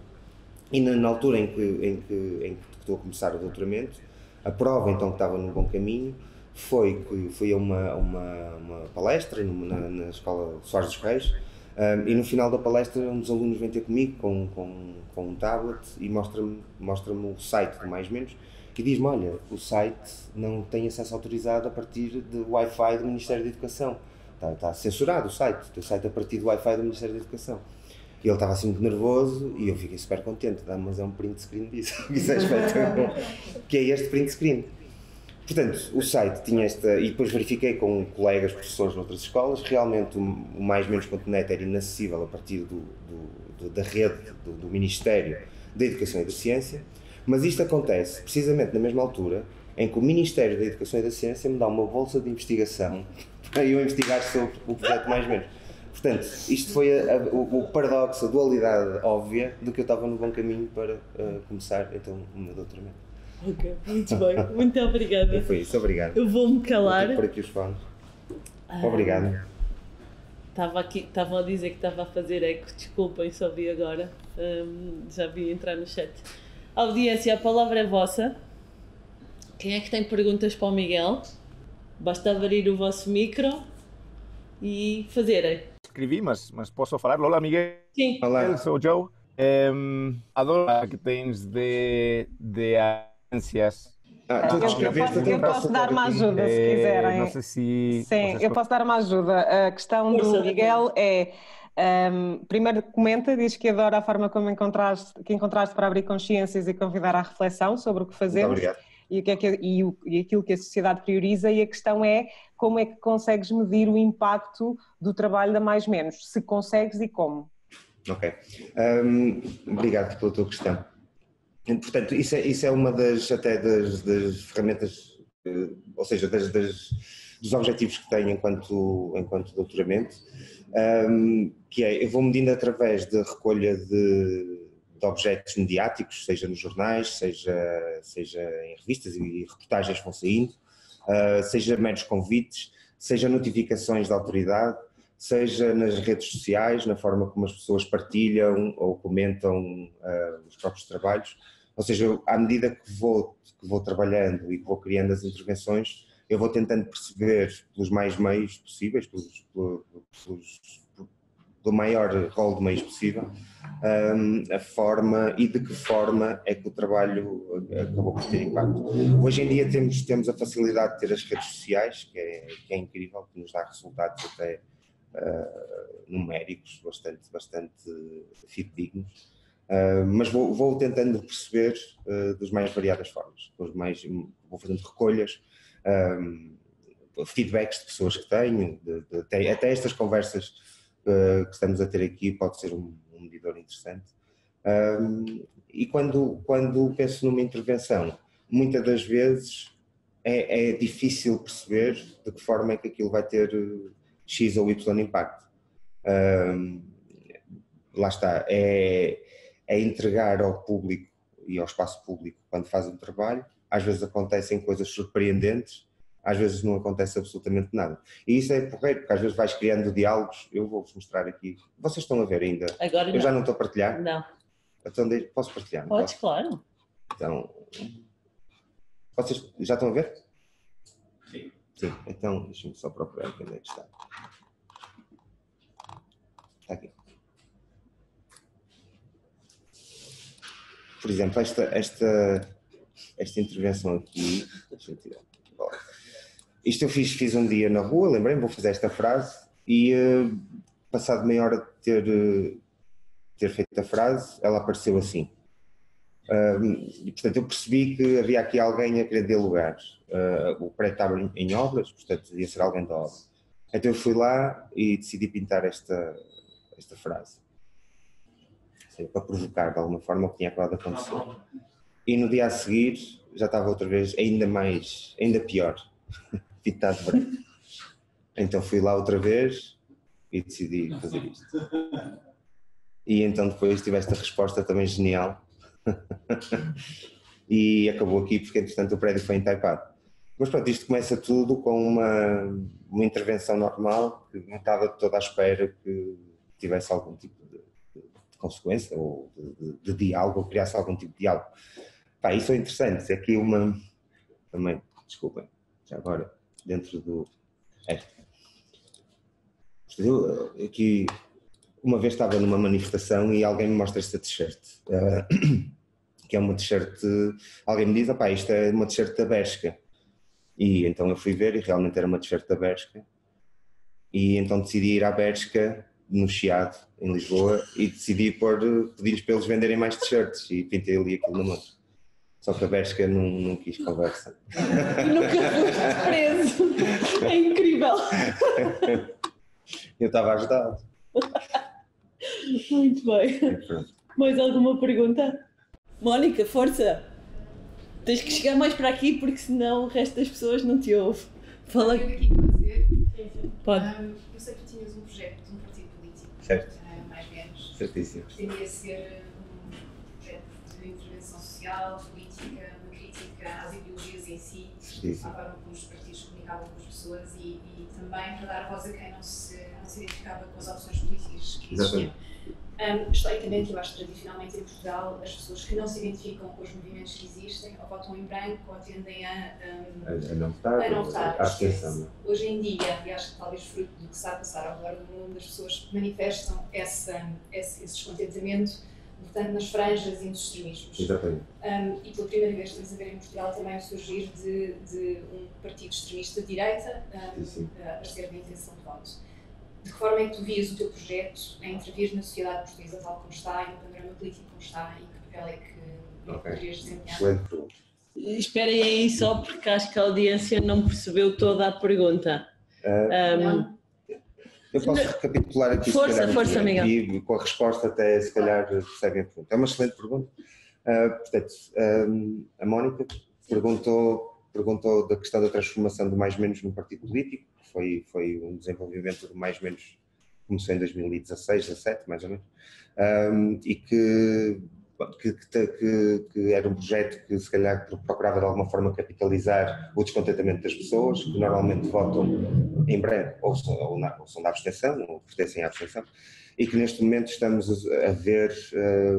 E na altura em que estou a começar o doutoramento, a prova então que estava no bom caminho foi que fui a uma palestra na Escola Soares dos Reis, e no final da palestra um dos alunos vem ter comigo com um tablet e mostra-me o site do Mais Menos e diz-me: olha, o site não tem acesso autorizado a partir do Wi-Fi do Ministério da Educação, está censurado o teu site a partir do Wi-Fi do Ministério da Educação. E ele estava assim muito nervoso e eu fiquei super contente, mas é um print screen disso, isso é espetacular, que é este print screen. Portanto, o site tinha e depois verifiquei com colegas, professores de outras escolas, realmente o maismenos.net era inacessível a partir da rede do Ministério da Educação e da Ciência, mas isto acontece precisamente na mesma altura em que o Ministério da Educação e da Ciência me dá uma bolsa de investigação para eu investigar sobre o projeto Mais Menos. Portanto, isto foi o paradoxo, a dualidade óbvia de que eu estava no bom caminho para começar então o meu doutoramento. Ok, muito bem, muito obrigada. Foi isso, obrigado. Eu vou-me calar. Vou por aqui os fones. Obrigado. Estavam a dizer que estava a fazer eco, desculpem, só vi agora, já vi entrar no chat. Audiência, a palavra é vossa. Quem é que tem perguntas para o Miguel? Basta abrir o vosso micro e fazerem. Escrevi, mas posso falar? Olá, Miguel. Sim. Olá. Sou o Joe. Adoro a que tens de ânsias. Eu posso dar uma ajuda, se quiserem. Não sei se... Sim, eu posso dar uma ajuda. A questão do Miguel é... primeiro comenta, diz que adora a forma como encontraste para abrir consciências e convidar à reflexão sobre o que fazemos e aquilo que a sociedade prioriza, e a questão é como é que consegues medir o impacto do trabalho da Mais Menos, se consegues e como. Ok, obrigado pela tua questão. Portanto, isso é uma das ferramentas, ou seja, dos objetivos que tenho enquanto doutoramento, que é, eu vou medindo através da recolha de objetos mediáticos, seja nos jornais, seja em revistas e reportagens que vão saindo, seja meros convites, seja notificações da autoridade, seja nas redes sociais, na forma como as pessoas partilham ou comentam os próprios trabalhos. Ou seja, à medida que vou trabalhando e que vou criando as intervenções, eu vou tentando perceber pelos mais meios possíveis, do maior rol de meios possível, a forma e de que forma é que o trabalho acabou por ter impacto. Hoje em dia temos a facilidade de ter as redes sociais, que é incrível, que nos dá resultados até numéricos bastante fidedignos, mas vou tentando perceber das mais variadas formas, vou fazendo recolhas, feedbacks de pessoas que tenho, até estas conversas que estamos a ter aqui pode ser um medidor interessante. E quando penso numa intervenção, muitas das vezes é difícil perceber de que forma é que aquilo vai ter X ou Y impacto. Lá está, é entregar ao público e ao espaço público quando faz um trabalho. Às vezes acontecem coisas surpreendentes, às vezes não acontece absolutamente nada. E isso é porreiro, porque às vezes vais criando diálogos. Eu vou-vos mostrar aqui. Vocês estão a ver ainda? Agora eu já não estou a partilhar? Não. Então posso partilhar? Podes, claro. Então, vocês já estão a ver? Sim. Sim, então deixa-me só procurar onde é que está. Está aqui. Por exemplo, esta intervenção aqui, deixa-me tirar. Isto eu fiz um dia na rua, lembrei-me, vou fazer esta frase e passado meia hora de ter feito a frase, ela apareceu assim. E portanto eu percebi que havia aqui alguém a querer dialogar. O prédio estava em obras, portanto devia ser alguém da obra. Então eu fui lá e decidi pintar esta frase. Para provocar de alguma forma o que tinha acabado de acontecer. E no dia a seguir já estava outra vez ainda pior, pintado de branco. Então fui lá outra vez e decidi fazer isto. E então depois tive esta resposta também genial. E acabou aqui porque entretanto o prédio foi entaipado. Mas pronto, isto começa tudo com uma intervenção normal que não estava toda à espera que tivesse algum tipo de consequência ou de diálogo, ou criasse algum tipo de diálogo. Isso é interessante. Aqui também, desculpem, já agora, dentro do... Eu aqui, uma vez estava numa manifestação e alguém me mostra esta t-shirt, que é uma t-shirt, alguém me diz, isto é uma t-shirt da Bershka. E então eu fui ver e realmente era uma t-shirt da Bershka. E então decidi ir à Bershka, no Chiado, em Lisboa, e decidi pedir-lhes para eles venderem mais t-shirts e pintei ali aquilo na mão. Só que a Bershka não quis conversa. Nunca foste preso. É incrível. Eu estava ajudado. Muito bem. Mais alguma pergunta? Mónica, força! Tens que chegar mais para aqui porque senão o resto das pessoas não te ouve. Fala aqui, pode ser? Sim. Pode. Eu sei que tu tinhas um projeto de um partido político. Certo. Mais ou menos. Certíssimo. Pretendia ser um projeto de intervenção social, política, uma crítica às ideologias em si, à forma como os partidos comunicavam com as pessoas e também para dar voz a quem não se identificava com as opções políticas que existiam. Historicamente, eu acho que tradicionalmente em Portugal, as pessoas que não se identificam com os movimentos que existem, ou votam em branco, ou tendem a não votar. Hoje em dia, e acho que talvez fruto do que está a passar ao redor do mundo, as pessoas manifestam esse descontentamento, portanto, nas franjas e nos extremismos. Exatamente. E pela primeira vez estamos a ver em Portugal também o surgir de um partido extremista de direita a aparecer da intenção de voto. De que forma é que tu vias o teu projeto a intervir na sociedade portuguesa tal como está e no panorama político como está e que papel é que poderias desempenhar? Excelente pergunta. Esperem aí só porque acho que a audiência não percebeu toda a pergunta. Eu posso recapitular aqui força, Miguel. E com a resposta até se calhar percebem a pergunta. É uma excelente pergunta. Portanto, a Mónica perguntou da questão da transformação do mais menos num partido político. Foi um desenvolvimento do mais menos, começou em 2016, 17 mais ou menos, e que era um projeto que se calhar procurava de alguma forma capitalizar o descontentamento das pessoas, que normalmente votam em branco ou são da abstenção, ou pertencem à abstenção, e que neste momento estamos a ver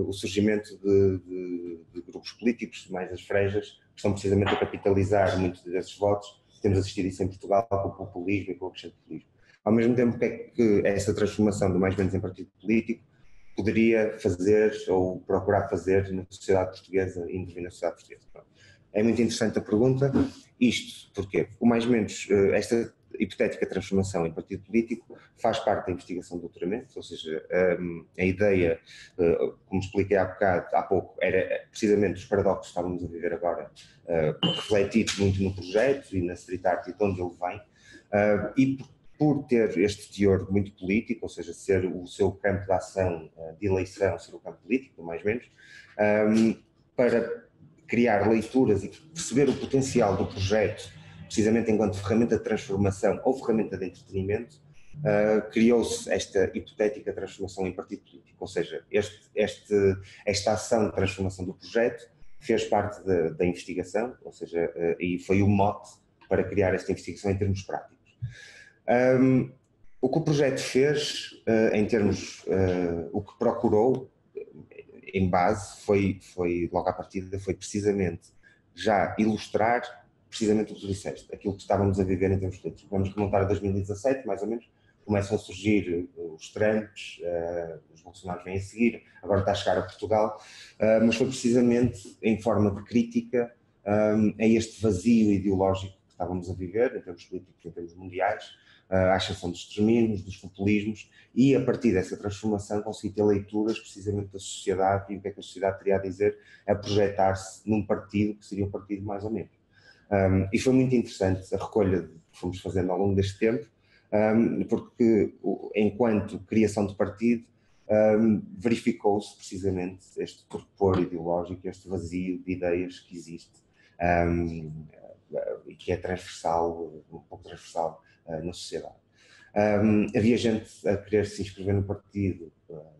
o surgimento de grupos políticos, mais as franjas, que estão precisamente a capitalizar muitos desses votos. Temos assistido isso em Portugal com o populismo e com o crescente populismo. Ao mesmo tempo, o que é que essa transformação do mais menos em partido político poderia fazer ou procurar fazer na sociedade portuguesa e intervir na sociedade portuguesa? É muito interessante a pergunta. Isto porquê? O mais menos, esta hipotética transformação em partido político faz parte da investigação do doutoramento, ou seja, a ideia, como expliquei há pouco, era precisamente os paradoxos que estávamos a viver agora, refletidos muito no projeto e na street art e de onde ele vem, e por ter este teor muito político, ou seja, ser o seu campo de ação, de eleição, ser o campo político, mais ou menos, para criar leituras e perceber o potencial do projeto, precisamente enquanto ferramenta de transformação ou ferramenta de entretenimento, criou-se esta hipotética transformação em partido político, ou seja, esta ação de transformação do projeto fez parte da investigação, ou seja, e foi o mote para criar esta investigação em termos práticos. O que o projeto fez, em termos, o que procurou em base foi logo à partida, foi precisamente já ilustrar precisamente o que tu disseste, aquilo que estávamos a viver em termos políticos. Vamos remontar a 2017, mais ou menos, começam a surgir os Trumps, os Bolsonaros vêm a seguir, agora está a chegar a Portugal, mas foi precisamente em forma de crítica a este vazio ideológico que estávamos a viver, em termos políticos, em termos mundiais, à ascensão dos extremismos, dos populismos, e a partir dessa transformação consegui ter leituras precisamente da sociedade e o que é que a sociedade teria a dizer a projetar-se num partido que seria um partido mais ou menos. E foi muito interessante a recolha que fomos fazendo ao longo deste tempo, porque enquanto criação de partido verificou-se precisamente este torpor ideológico, este vazio de ideias que existe e que é transversal, um pouco transversal na sociedade. Havia gente a querer se inscrever no partido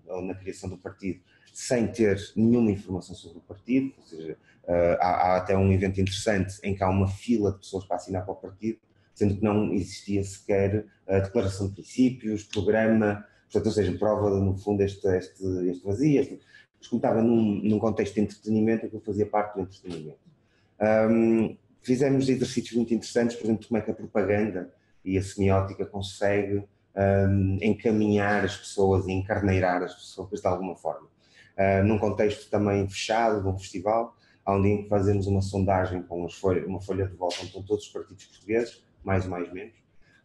ou na criação do partido sem ter nenhuma informação sobre o partido, ou seja, há até um evento interessante em que há uma fila de pessoas para assinar para o partido, sendo que não existia sequer a declaração de princípios, programa, portanto, ou seja, prova no fundo este vazio, mas como estava num contexto de entretenimento, aquilo fazia parte do entretenimento. Fizemos exercícios muito interessantes, por exemplo, como é que a propaganda e a semiótica consegue encaminhar as pessoas e encarneirar as pessoas de alguma forma. Num contexto também fechado, de um festival, há um dia em que fazemos uma sondagem com uma folha de volta onde estão todos os partidos portugueses, mais ou mais menos.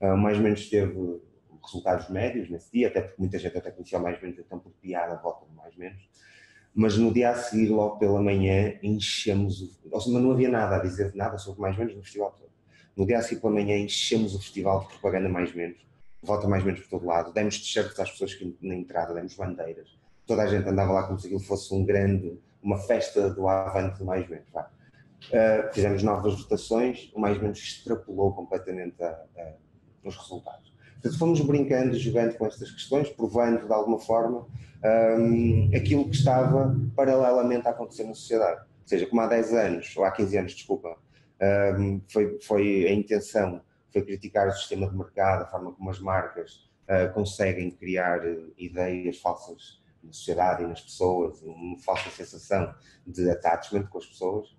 O mais menos teve resultados médios nesse dia, até porque muita gente até conhecia o mais menos, então por piada volta do mais menos. Mas no dia a seguir, logo pela manhã, enchemos, ou seja, não havia nada a dizer nada sobre mais menos no festival todo. No dia a seguir pela manhã enchemos o festival de propaganda mais menos, volta mais menos por todo lado, demos t-shirts às pessoas que na entrada, demos bandeiras, toda a gente andava lá como se aquilo fosse uma festa do avante do mais menos. Fizemos novas votações, o mais menos extrapolou completamente os resultados. Portanto, fomos brincando, jogando com estas questões, provando de alguma forma aquilo que estava paralelamente a acontecer na sociedade. Ou seja, como há 10 anos, ou há 15 anos, desculpa, foi a intenção, foi criticar o sistema de mercado, a forma como as marcas conseguem criar ideias falsas na sociedade e nas pessoas, uma falsa sensação de attachment com as pessoas.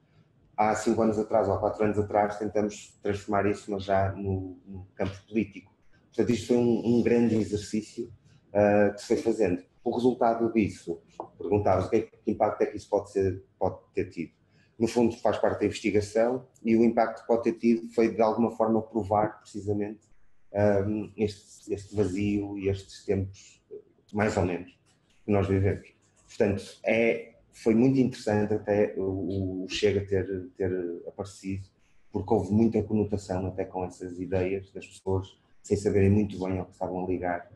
Há 5 anos atrás, ou há 4 anos atrás, tentamos transformar isso, mas já no campo político. Portanto, isto foi um grande exercício que se foi fazendo. O resultado disso, perguntavas que impacto é que isso pode ter tido. No fundo, faz parte da investigação e o impacto que pode ter tido foi, de alguma forma, provar precisamente este vazio e estes tempos, mais ou menos, que nós vivemos. Portanto, foi muito interessante até o Chega ter aparecido, porque houve muita conotação até com essas ideias das pessoas, sem saberem muito bem ao que estavam a ligar,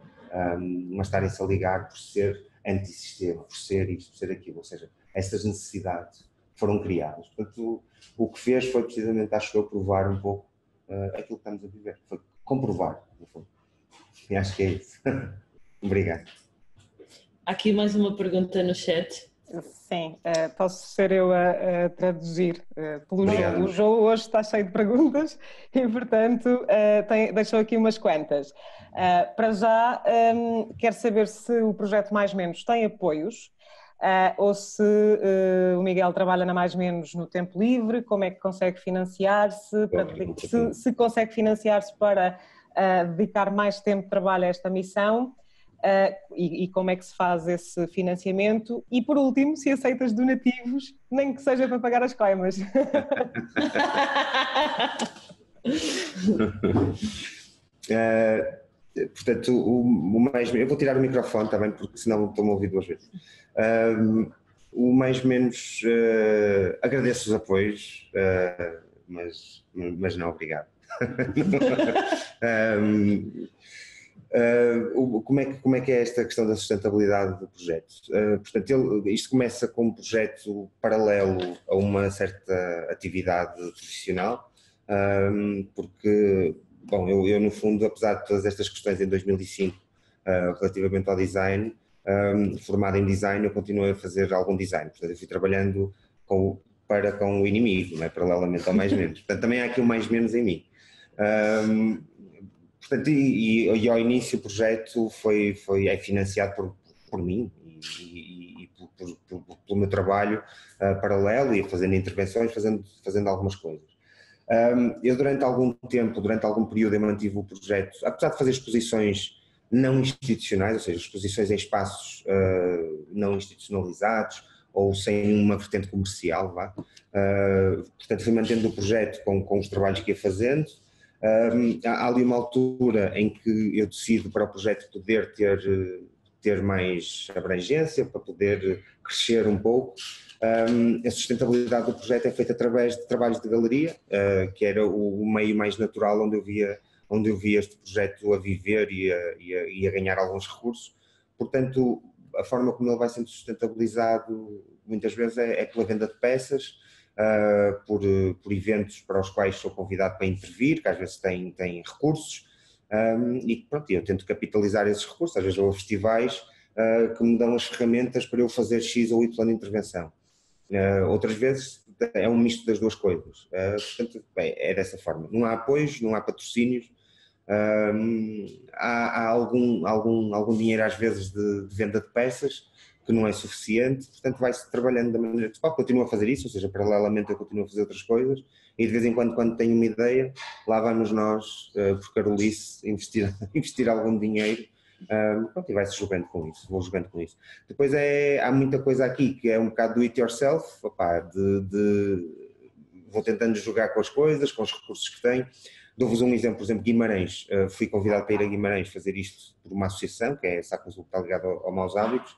mas estarem-se a ligar por ser antissistema, por ser isto, por ser aquilo, ou seja, essas necessidades foram criadas. Portanto, o que fez foi precisamente, acho eu, provar um pouco aquilo que estamos a viver, foi comprovar, no fundo. E acho que é isso. Obrigado. Há aqui mais uma pergunta no chat. Sim, posso ser eu a traduzir. O João hoje está cheio de perguntas e, portanto, deixou aqui umas quantas. Para já, quero saber se o projeto Mais Menos tem apoios ou se o Miguel trabalha na Mais Menos no tempo livre, como é que consegue financiar-se, se consegue financiar-se para dedicar mais tempo de trabalho a esta missão e como é que se faz esse financiamento. E por último, se aceitas donativos, nem que seja para pagar as coimas. Portanto, eu vou tirar o microfone também, porque senão estou-me a ouvir duas vezes. O mais menos agradeço os apoios, mas não, obrigado. Como é que é esta questão da sustentabilidade do projeto? Portanto, isto começa como um projeto paralelo a uma certa atividade profissional, porque, bom, eu no fundo, apesar de todas estas questões em 2005, relativamente ao design, formado em design, eu continuei a fazer algum design. Portanto, eu fui trabalhando com o inimigo, não é? Paralelamente ao mais menos. Portanto, também há aqui um mais menos em mim. Portanto, e ao início o projeto é financiado por mim e pelo meu trabalho paralelo, e fazendo intervenções, fazendo algumas coisas. Eu durante algum tempo, durante algum período, eu mantive o projeto, apesar de fazer exposições não institucionais, ou seja, exposições em espaços não institucionalizados ou sem uma vertente comercial, vá. Portanto, fui mantendo o projeto com os trabalhos que ia fazendo. Há ali uma altura em que eu decido para o projeto poder ter mais abrangência, para poder crescer um pouco. A sustentabilidade do projeto é feita através de trabalhos de galeria, que era o meio mais natural onde eu via este projeto a viver e a ganhar alguns recursos. Portanto, a forma como ele vai sendo sustentabilizado muitas vezes é pela venda de peças, por eventos para os quais sou convidado para intervir, que às vezes têm recursos, e pronto, eu tento capitalizar esses recursos. Às vezes vou a festivais que me dão as ferramentas para eu fazer X ou Y de intervenção. Outras vezes é um misto das duas coisas. Portanto, é dessa forma. Não há apoios, não há patrocínios, há algum dinheiro às vezes de venda de peças, que não é suficiente, portanto vai-se trabalhando da maneira que continuo a fazer isso, ou seja, paralelamente eu continuo a fazer outras coisas, e de vez em quando tenho uma ideia, lá vamos nós, por carolice, investir algum dinheiro, e vai-se jogando com isso, vou jogando com isso. Depois há muita coisa aqui que é um bocado do it yourself, vou tentando jogar com as coisas, com os recursos que tenho. Dou-vos um exemplo, por exemplo, Guimarães, fui convidado para ir a Guimarães fazer isto por uma associação, que é a Sacos, que está ligado ao Maus Hábitos.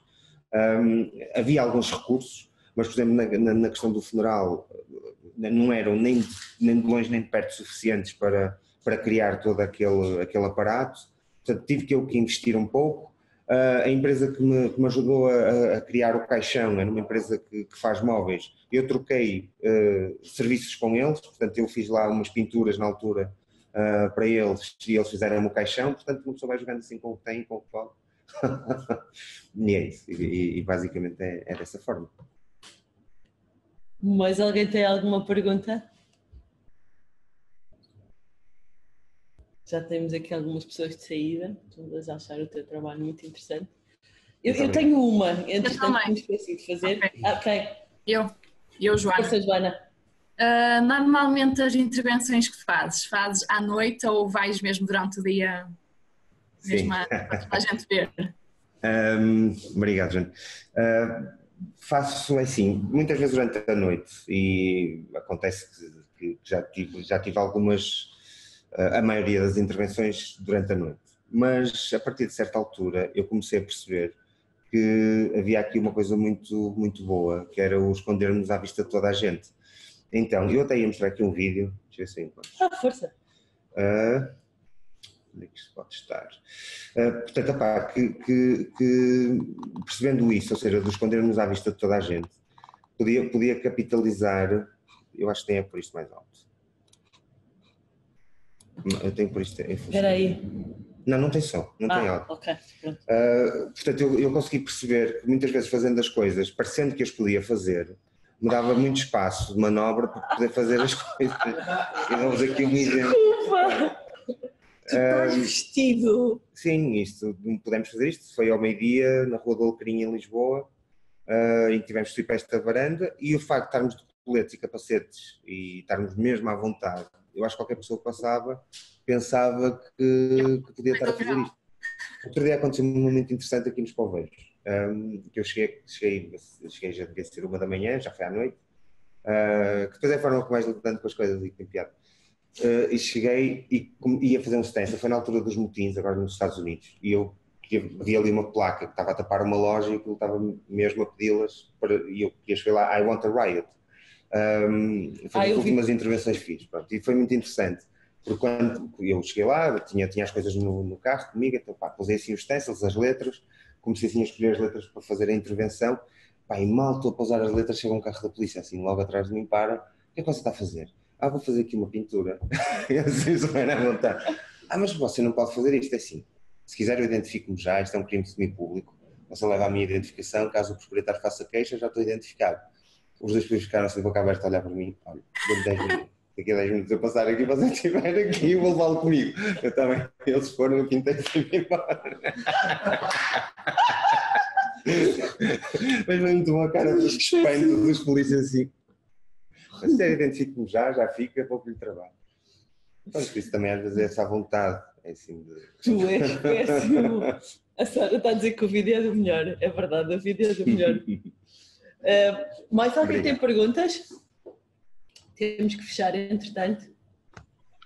Havia alguns recursos, mas por exemplo na questão do funeral não eram nem de longe nem de perto suficientes para criar todo aquele aparato, portanto tive que eu que investir um pouco. A empresa que me ajudou a criar o caixão era uma empresa que faz móveis, eu troquei serviços com eles, portanto eu fiz lá umas pinturas na altura para eles e eles fizeram o caixão, portanto uma pessoa vai jogando assim com o que tem, com o que pode. E é isso, e basicamente é dessa forma. Mais alguém tem alguma pergunta? Já temos aqui algumas pessoas de saída, todas a achar o teu trabalho muito interessante. Eu tenho uma, entretanto me esqueci de fazer. Ok. Eu, Joana. Força, Joana. Normalmente as intervenções que fazes à noite ou vais mesmo durante o dia? Mesmo para a gente ver. Obrigado, Joana. Faço assim, muitas vezes durante a noite, e acontece que já tive algumas, a maioria das intervenções durante a noite, mas a partir de certa altura eu comecei a perceber que havia aqui uma coisa muito, muito boa, que era o escondermos à vista de toda a gente. Então, eu até ia mostrar aqui um vídeo, deixa eu ver se eu encontro. Força! Onde é que isto pode estar? Portanto, que percebendo isso, ou seja, de escondermos à vista de toda a gente, podia capitalizar, eu acho que tem por isto mais alto. Eu tenho por isto em função. Espera aí. Não tem som, não tem alto. Ok. Portanto, eu consegui perceber que muitas vezes fazendo as coisas, parecendo que as podia fazer, me dava muito espaço de manobra para poder fazer as coisas. E damos aqui um exemplo. Tu estás vestido. Sim, pudemos fazer isto. Foi ao meio-dia na Rua do Alecrim, em Lisboa, em que tivemos de subir para esta varanda, e o facto de estarmos de coletes e capacetes e estarmos mesmo à vontade, eu acho que qualquer pessoa que passava pensava que podia estar a fazer isto. Outro dia aconteceu um momento muito interessante aqui nos Poveiros, que eu cheguei já devia ser 1 da manhã, já foi à noite, que depois é a forma que mais lidando com as coisas e tem piada. E cheguei e ia fazer um stand, foi na altura dos motins, agora nos Estados Unidos, e eu vi ali uma placa que estava a tapar uma loja e eu estava mesmo a pedi-las, e eu queria escrever lá I want a riot. Foi as últimas intervenções que fiz, pronto, e foi muito interessante, porque quando eu cheguei lá, tinha as coisas no carro comigo, então pusei assim os stencils, as letras, comecei assim a escolher as letras para fazer a intervenção, e mal estou a pousar as letras, chega um carro da polícia assim logo atrás de mim, para, o que é que você está a fazer? Vou fazer aqui uma pintura. Eu assim, super à vontade. Mas você não pode fazer isto, é assim, se quiser eu identifico-me já, isto é um crime de semi-público, você leva a minha identificação, caso o proprietário faça queixa, já estou identificado. Os dois polícias ficaram assim de boca aberta a olhar para mim, olha, dou-me 10 minutos, daqui a 10 minutos eu passar aqui, você estiver aqui, eu vou levá-lo comigo. Eu também, eles foram, eu pintei e fui embora. Mas foi muito uma cara de espanto dos polícias assim. Mas se identifico-me já fica, vou para o trabalho. Então, isso também às vezes é essa vontade. É assim de... Tu és péssimo. A Sara está a dizer que o vídeo é do melhor. É verdade, o vídeo é do melhor. Mais alguém tem perguntas? Temos que fechar, entretanto.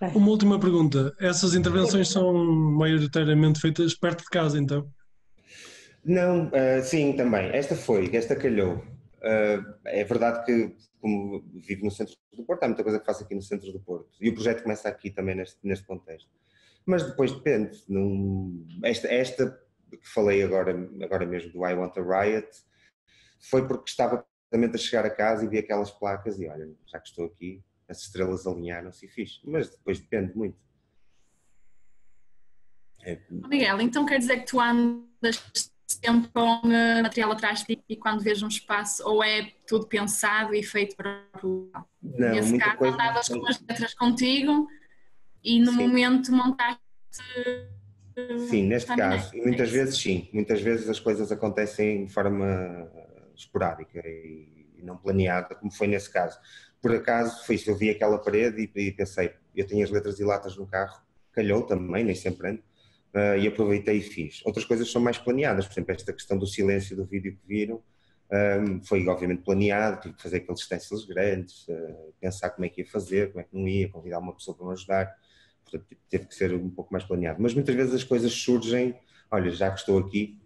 Uma última pergunta. Essas intervenções são maioritariamente feitas perto de casa, então? Não, sim, também. Esta calhou. É verdade que, como vivo no centro do Porto, há muita coisa que faço aqui no centro do Porto. E o projeto começa aqui também neste contexto. Mas depois depende. Esta que falei agora mesmo do I Want a Riot, foi porque estava a chegar a casa e vi aquelas placas e olha, já que estou aqui, as estrelas alinharam-se e fiz. Mas depois depende muito. Miguel, então quer dizer que tu andas sempre com material atrás de ti e quando vês um espaço, ou é tudo pensado e feito para o... Não, nesse caso, coisa... andavas com as letras contigo e no momento montaste... Sim, neste caso, muitas vezes as coisas acontecem de forma esporádica e não planeada, como foi nesse caso. Por acaso, foi isso, eu vi aquela parede e pensei, eu tenho as letras e latas no carro, calhou também, nem sempre ando, e aproveitei e fiz. Outras coisas são mais planeadas, por exemplo, esta questão do silêncio do vídeo que viram, foi obviamente planeado, tive que fazer aqueles stencils grandes, pensar como é que ia fazer, como é que não ia, convidar uma pessoa para me ajudar, portanto teve que ser um pouco mais planeado. Mas muitas vezes as coisas surgem, olha, já que estou aqui,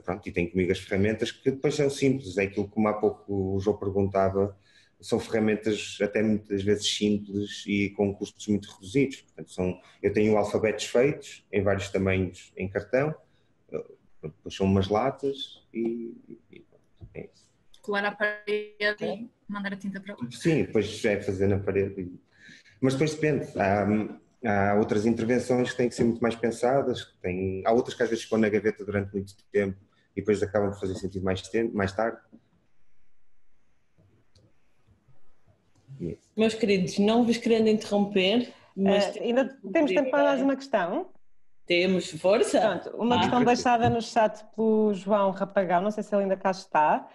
pronto, e tenho comigo as ferramentas que depois são simples, é aquilo que como há pouco o João perguntava, são ferramentas até muitas vezes simples e com custos muito reduzidos. Portanto, eu tenho alfabetos feitos em vários tamanhos em cartão, depois são umas latas e é isso. Colar à parede e mandar a tinta para lá. Sim, depois é fazer na parede. Mas depois depende. Há outras intervenções que têm que ser muito mais pensadas, há outras que às vezes ficam na gaveta durante muito tempo e depois acabam por fazer sentido mais tarde. Meus queridos, não vos querendo interromper, mas ainda temos tempo para mais uma questão? Temos, força! Pronto, uma questão deixada no chat pelo João Rapagão, não sei se ele ainda cá está,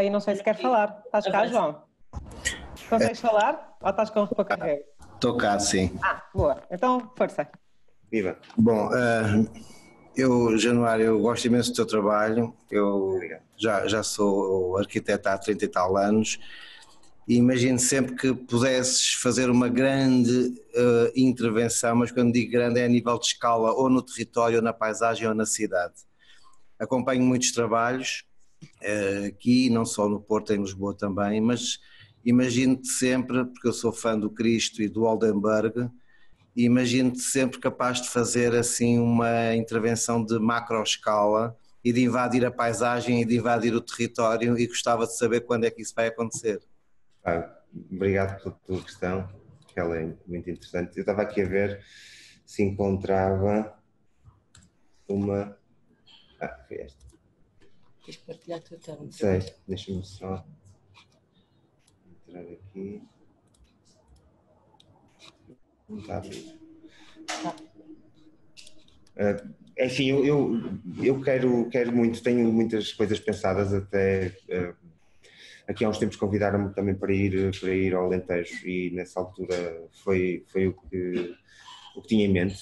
e não sei se quer falar. Estás cá, João? Consegues falar? Ou estás com pouca rede? Estou cá, sim. Boa. Então, força. Viva! Bom, Januário, eu gosto imenso do teu trabalho, eu já sou arquiteto há 30 e tal anos, e imagino sempre que pudesses fazer uma grande intervenção, mas quando digo grande é a nível de escala, ou no território, ou na paisagem, ou na cidade. Acompanho muitos trabalhos aqui, não só no Porto, em Lisboa também, mas imagino-te sempre, porque eu sou fã do Cristo e do Oldenburg, e imagino-te sempre capaz de fazer assim uma intervenção de macro escala e de invadir a paisagem e de invadir o território, e gostava de saber quando é que isso vai acontecer. Obrigado pela tua questão, que ela é muito interessante. Eu estava aqui a ver se encontrava uma... foi esta. Queres partilhar a tua tela? Sei, deixa-me só entrar aqui. Não está a abrir. Enfim, eu quero muito, tenho muitas coisas pensadas até... Aqui há uns tempos convidaram-me também para ir ao Alentejo e nessa altura foi o que tinha em mente,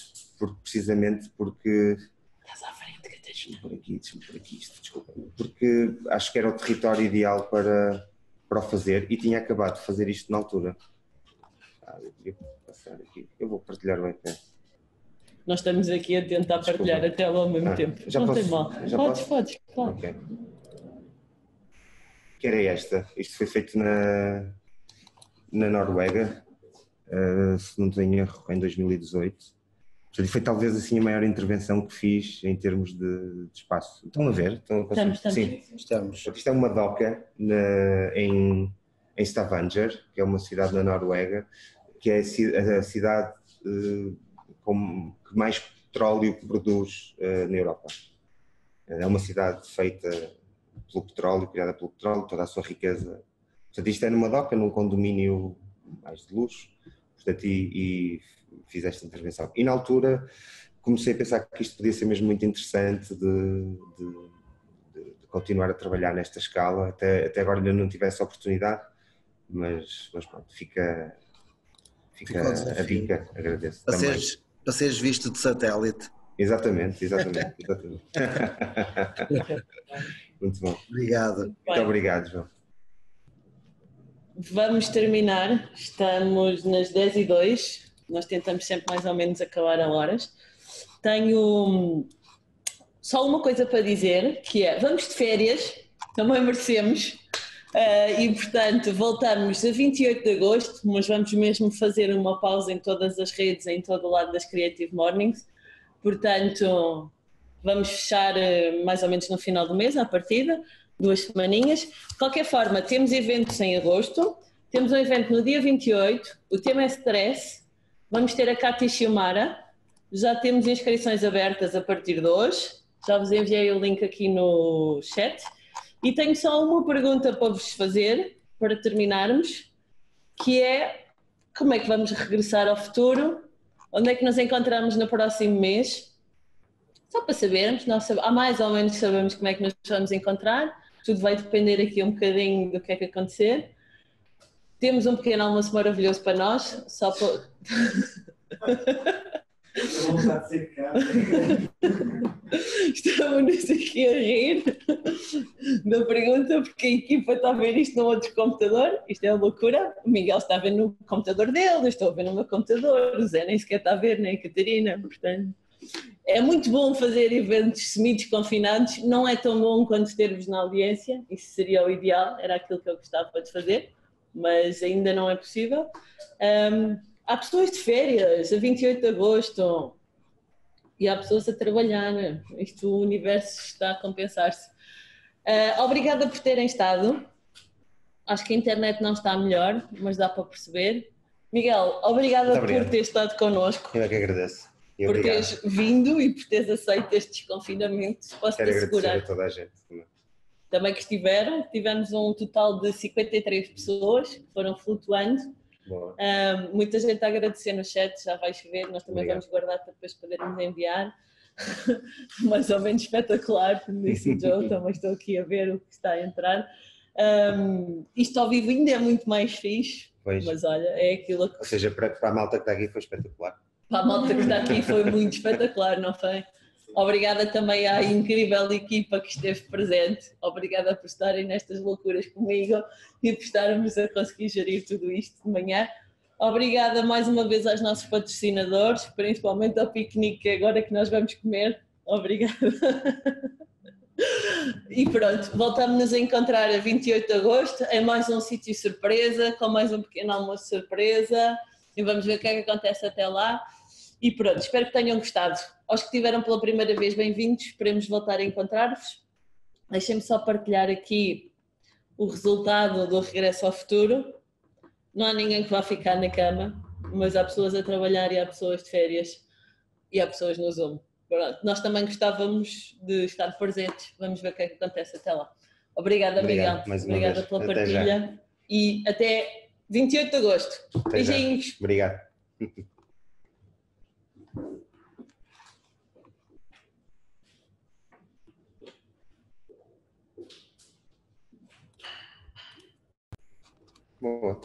precisamente porque... Estás à frente, Catarina. Deixa-me por aqui isto, desculpa. Porque acho que era o território ideal para o fazer e tinha acabado de fazer isto na altura. Eu queria passar aqui. Eu vou partilhar o ecrã. Nós estamos aqui a tentar partilhar a tela ao mesmo tempo. Já não posso, tem mal. Podes, claro. Okay. Que era esta. Isto foi feito na Noruega, se não tenho erro, em 2018. Portanto, foi talvez assim a maior intervenção que fiz em termos de espaço. Estão a ver? Estamos. Sim, estamos. Isto é uma doca em Stavanger, que é uma cidade na Noruega, que é a cidade que mais petróleo produz na Europa. É uma cidade feita pelo petróleo, criada pelo petróleo, toda a sua riqueza. Portanto, isto é numa doca, num condomínio mais de luxo, portanto, e fiz esta intervenção. E na altura comecei a pensar que isto podia ser mesmo muito interessante de continuar a trabalhar nesta escala. Até agora ainda não tive essa oportunidade, mas pronto, fica a dica, agradeço. Para seres visto de satélite. Exatamente. Muito bom. Obrigado. Muito obrigado, João. Vamos terminar, estamos nas 10h02, nós tentamos sempre mais ou menos acabar a horas. Tenho só uma coisa para dizer, que é, vamos de férias, também merecemos, e portanto voltamos a 28 de agosto, mas vamos mesmo fazer uma pausa em todas as redes, em todo o lado das Creative Mornings, portanto vamos fechar mais ou menos no final do mês, à partida, 2 semaninhas. De qualquer forma, temos eventos em agosto, temos um evento no dia 28, o tema é stress, vamos ter a Cátia Xiomara, já temos inscrições abertas a partir de hoje, já vos enviei o link aqui no chat, e tenho só uma pergunta para vos fazer, para terminarmos, que é, como é que vamos regressar ao futuro? Onde é que nos encontramos no próximo mês? Só para sabermos, há mais ou menos sabemos como é que nos vamos encontrar, tudo vai depender aqui um bocadinho do que é que acontecer. Temos um pequeno almoço maravilhoso para nós, só para... Estamos aqui a rir da pergunta porque a equipa está a ver isto no outro computador, isto é loucura, o Miguel está a ver no computador dele, eu estou a ver no meu computador, o Zé nem sequer está a ver, nem a Catarina, portanto é muito bom fazer eventos semi-desconfinados, não é tão bom quanto ter-vos na audiência, isso seria o ideal, era aquilo que eu gostava de fazer, mas ainda não é possível. Há pessoas de férias, a 28 de agosto, e há pessoas a trabalhar, o universo está a compensar-se. Obrigada por terem estado, acho que a internet não está melhor, mas dá para perceber. Miguel, obrigada por ter estado connosco. Eu é que agradeço. Por teres vindo e por teres aceito estes desconfinamentos, posso-te assegurar. A toda a gente também que estiveram, tivemos um total de 53 pessoas que foram flutuando. Muita gente a agradecer no chat, já vais ver, nós também vamos guardar para depois podermos enviar. Mais ou menos espetacular, como disse o Joe, também estou aqui a ver o que está a entrar. Isto ao vivo ainda é muito mais fixe, mas olha, é aquilo que... Ou seja, para a malta que está aqui foi espetacular. Para a malta que está aqui foi muito espetacular, não foi? Obrigada também à incrível equipa que esteve presente, obrigada por estarem nestas loucuras comigo e por estarmos a conseguir gerir tudo isto de manhã. Obrigada mais uma vez aos nossos patrocinadores, principalmente ao piquenique agora que nós vamos comer. Obrigada. E pronto, voltamos-nos a encontrar a 28 de agosto em mais um sítio surpresa, com mais um pequeno almoço surpresa e vamos ver o que é que acontece até lá. E pronto, espero que tenham gostado. Aos que estiveram pela primeira vez, bem-vindos, esperemos voltar a encontrar-vos. Deixem-me só partilhar aqui o resultado do regresso ao futuro. Não há ninguém que vá ficar na cama, mas há pessoas a trabalhar e há pessoas de férias e há pessoas no Zoom. Pronto, nós também gostávamos de estar presentes, vamos ver o que é que acontece até lá. Obrigada, Miguel. Obrigada pela partilha e até 28 de agosto. Beijinhos. Obrigado. Boa.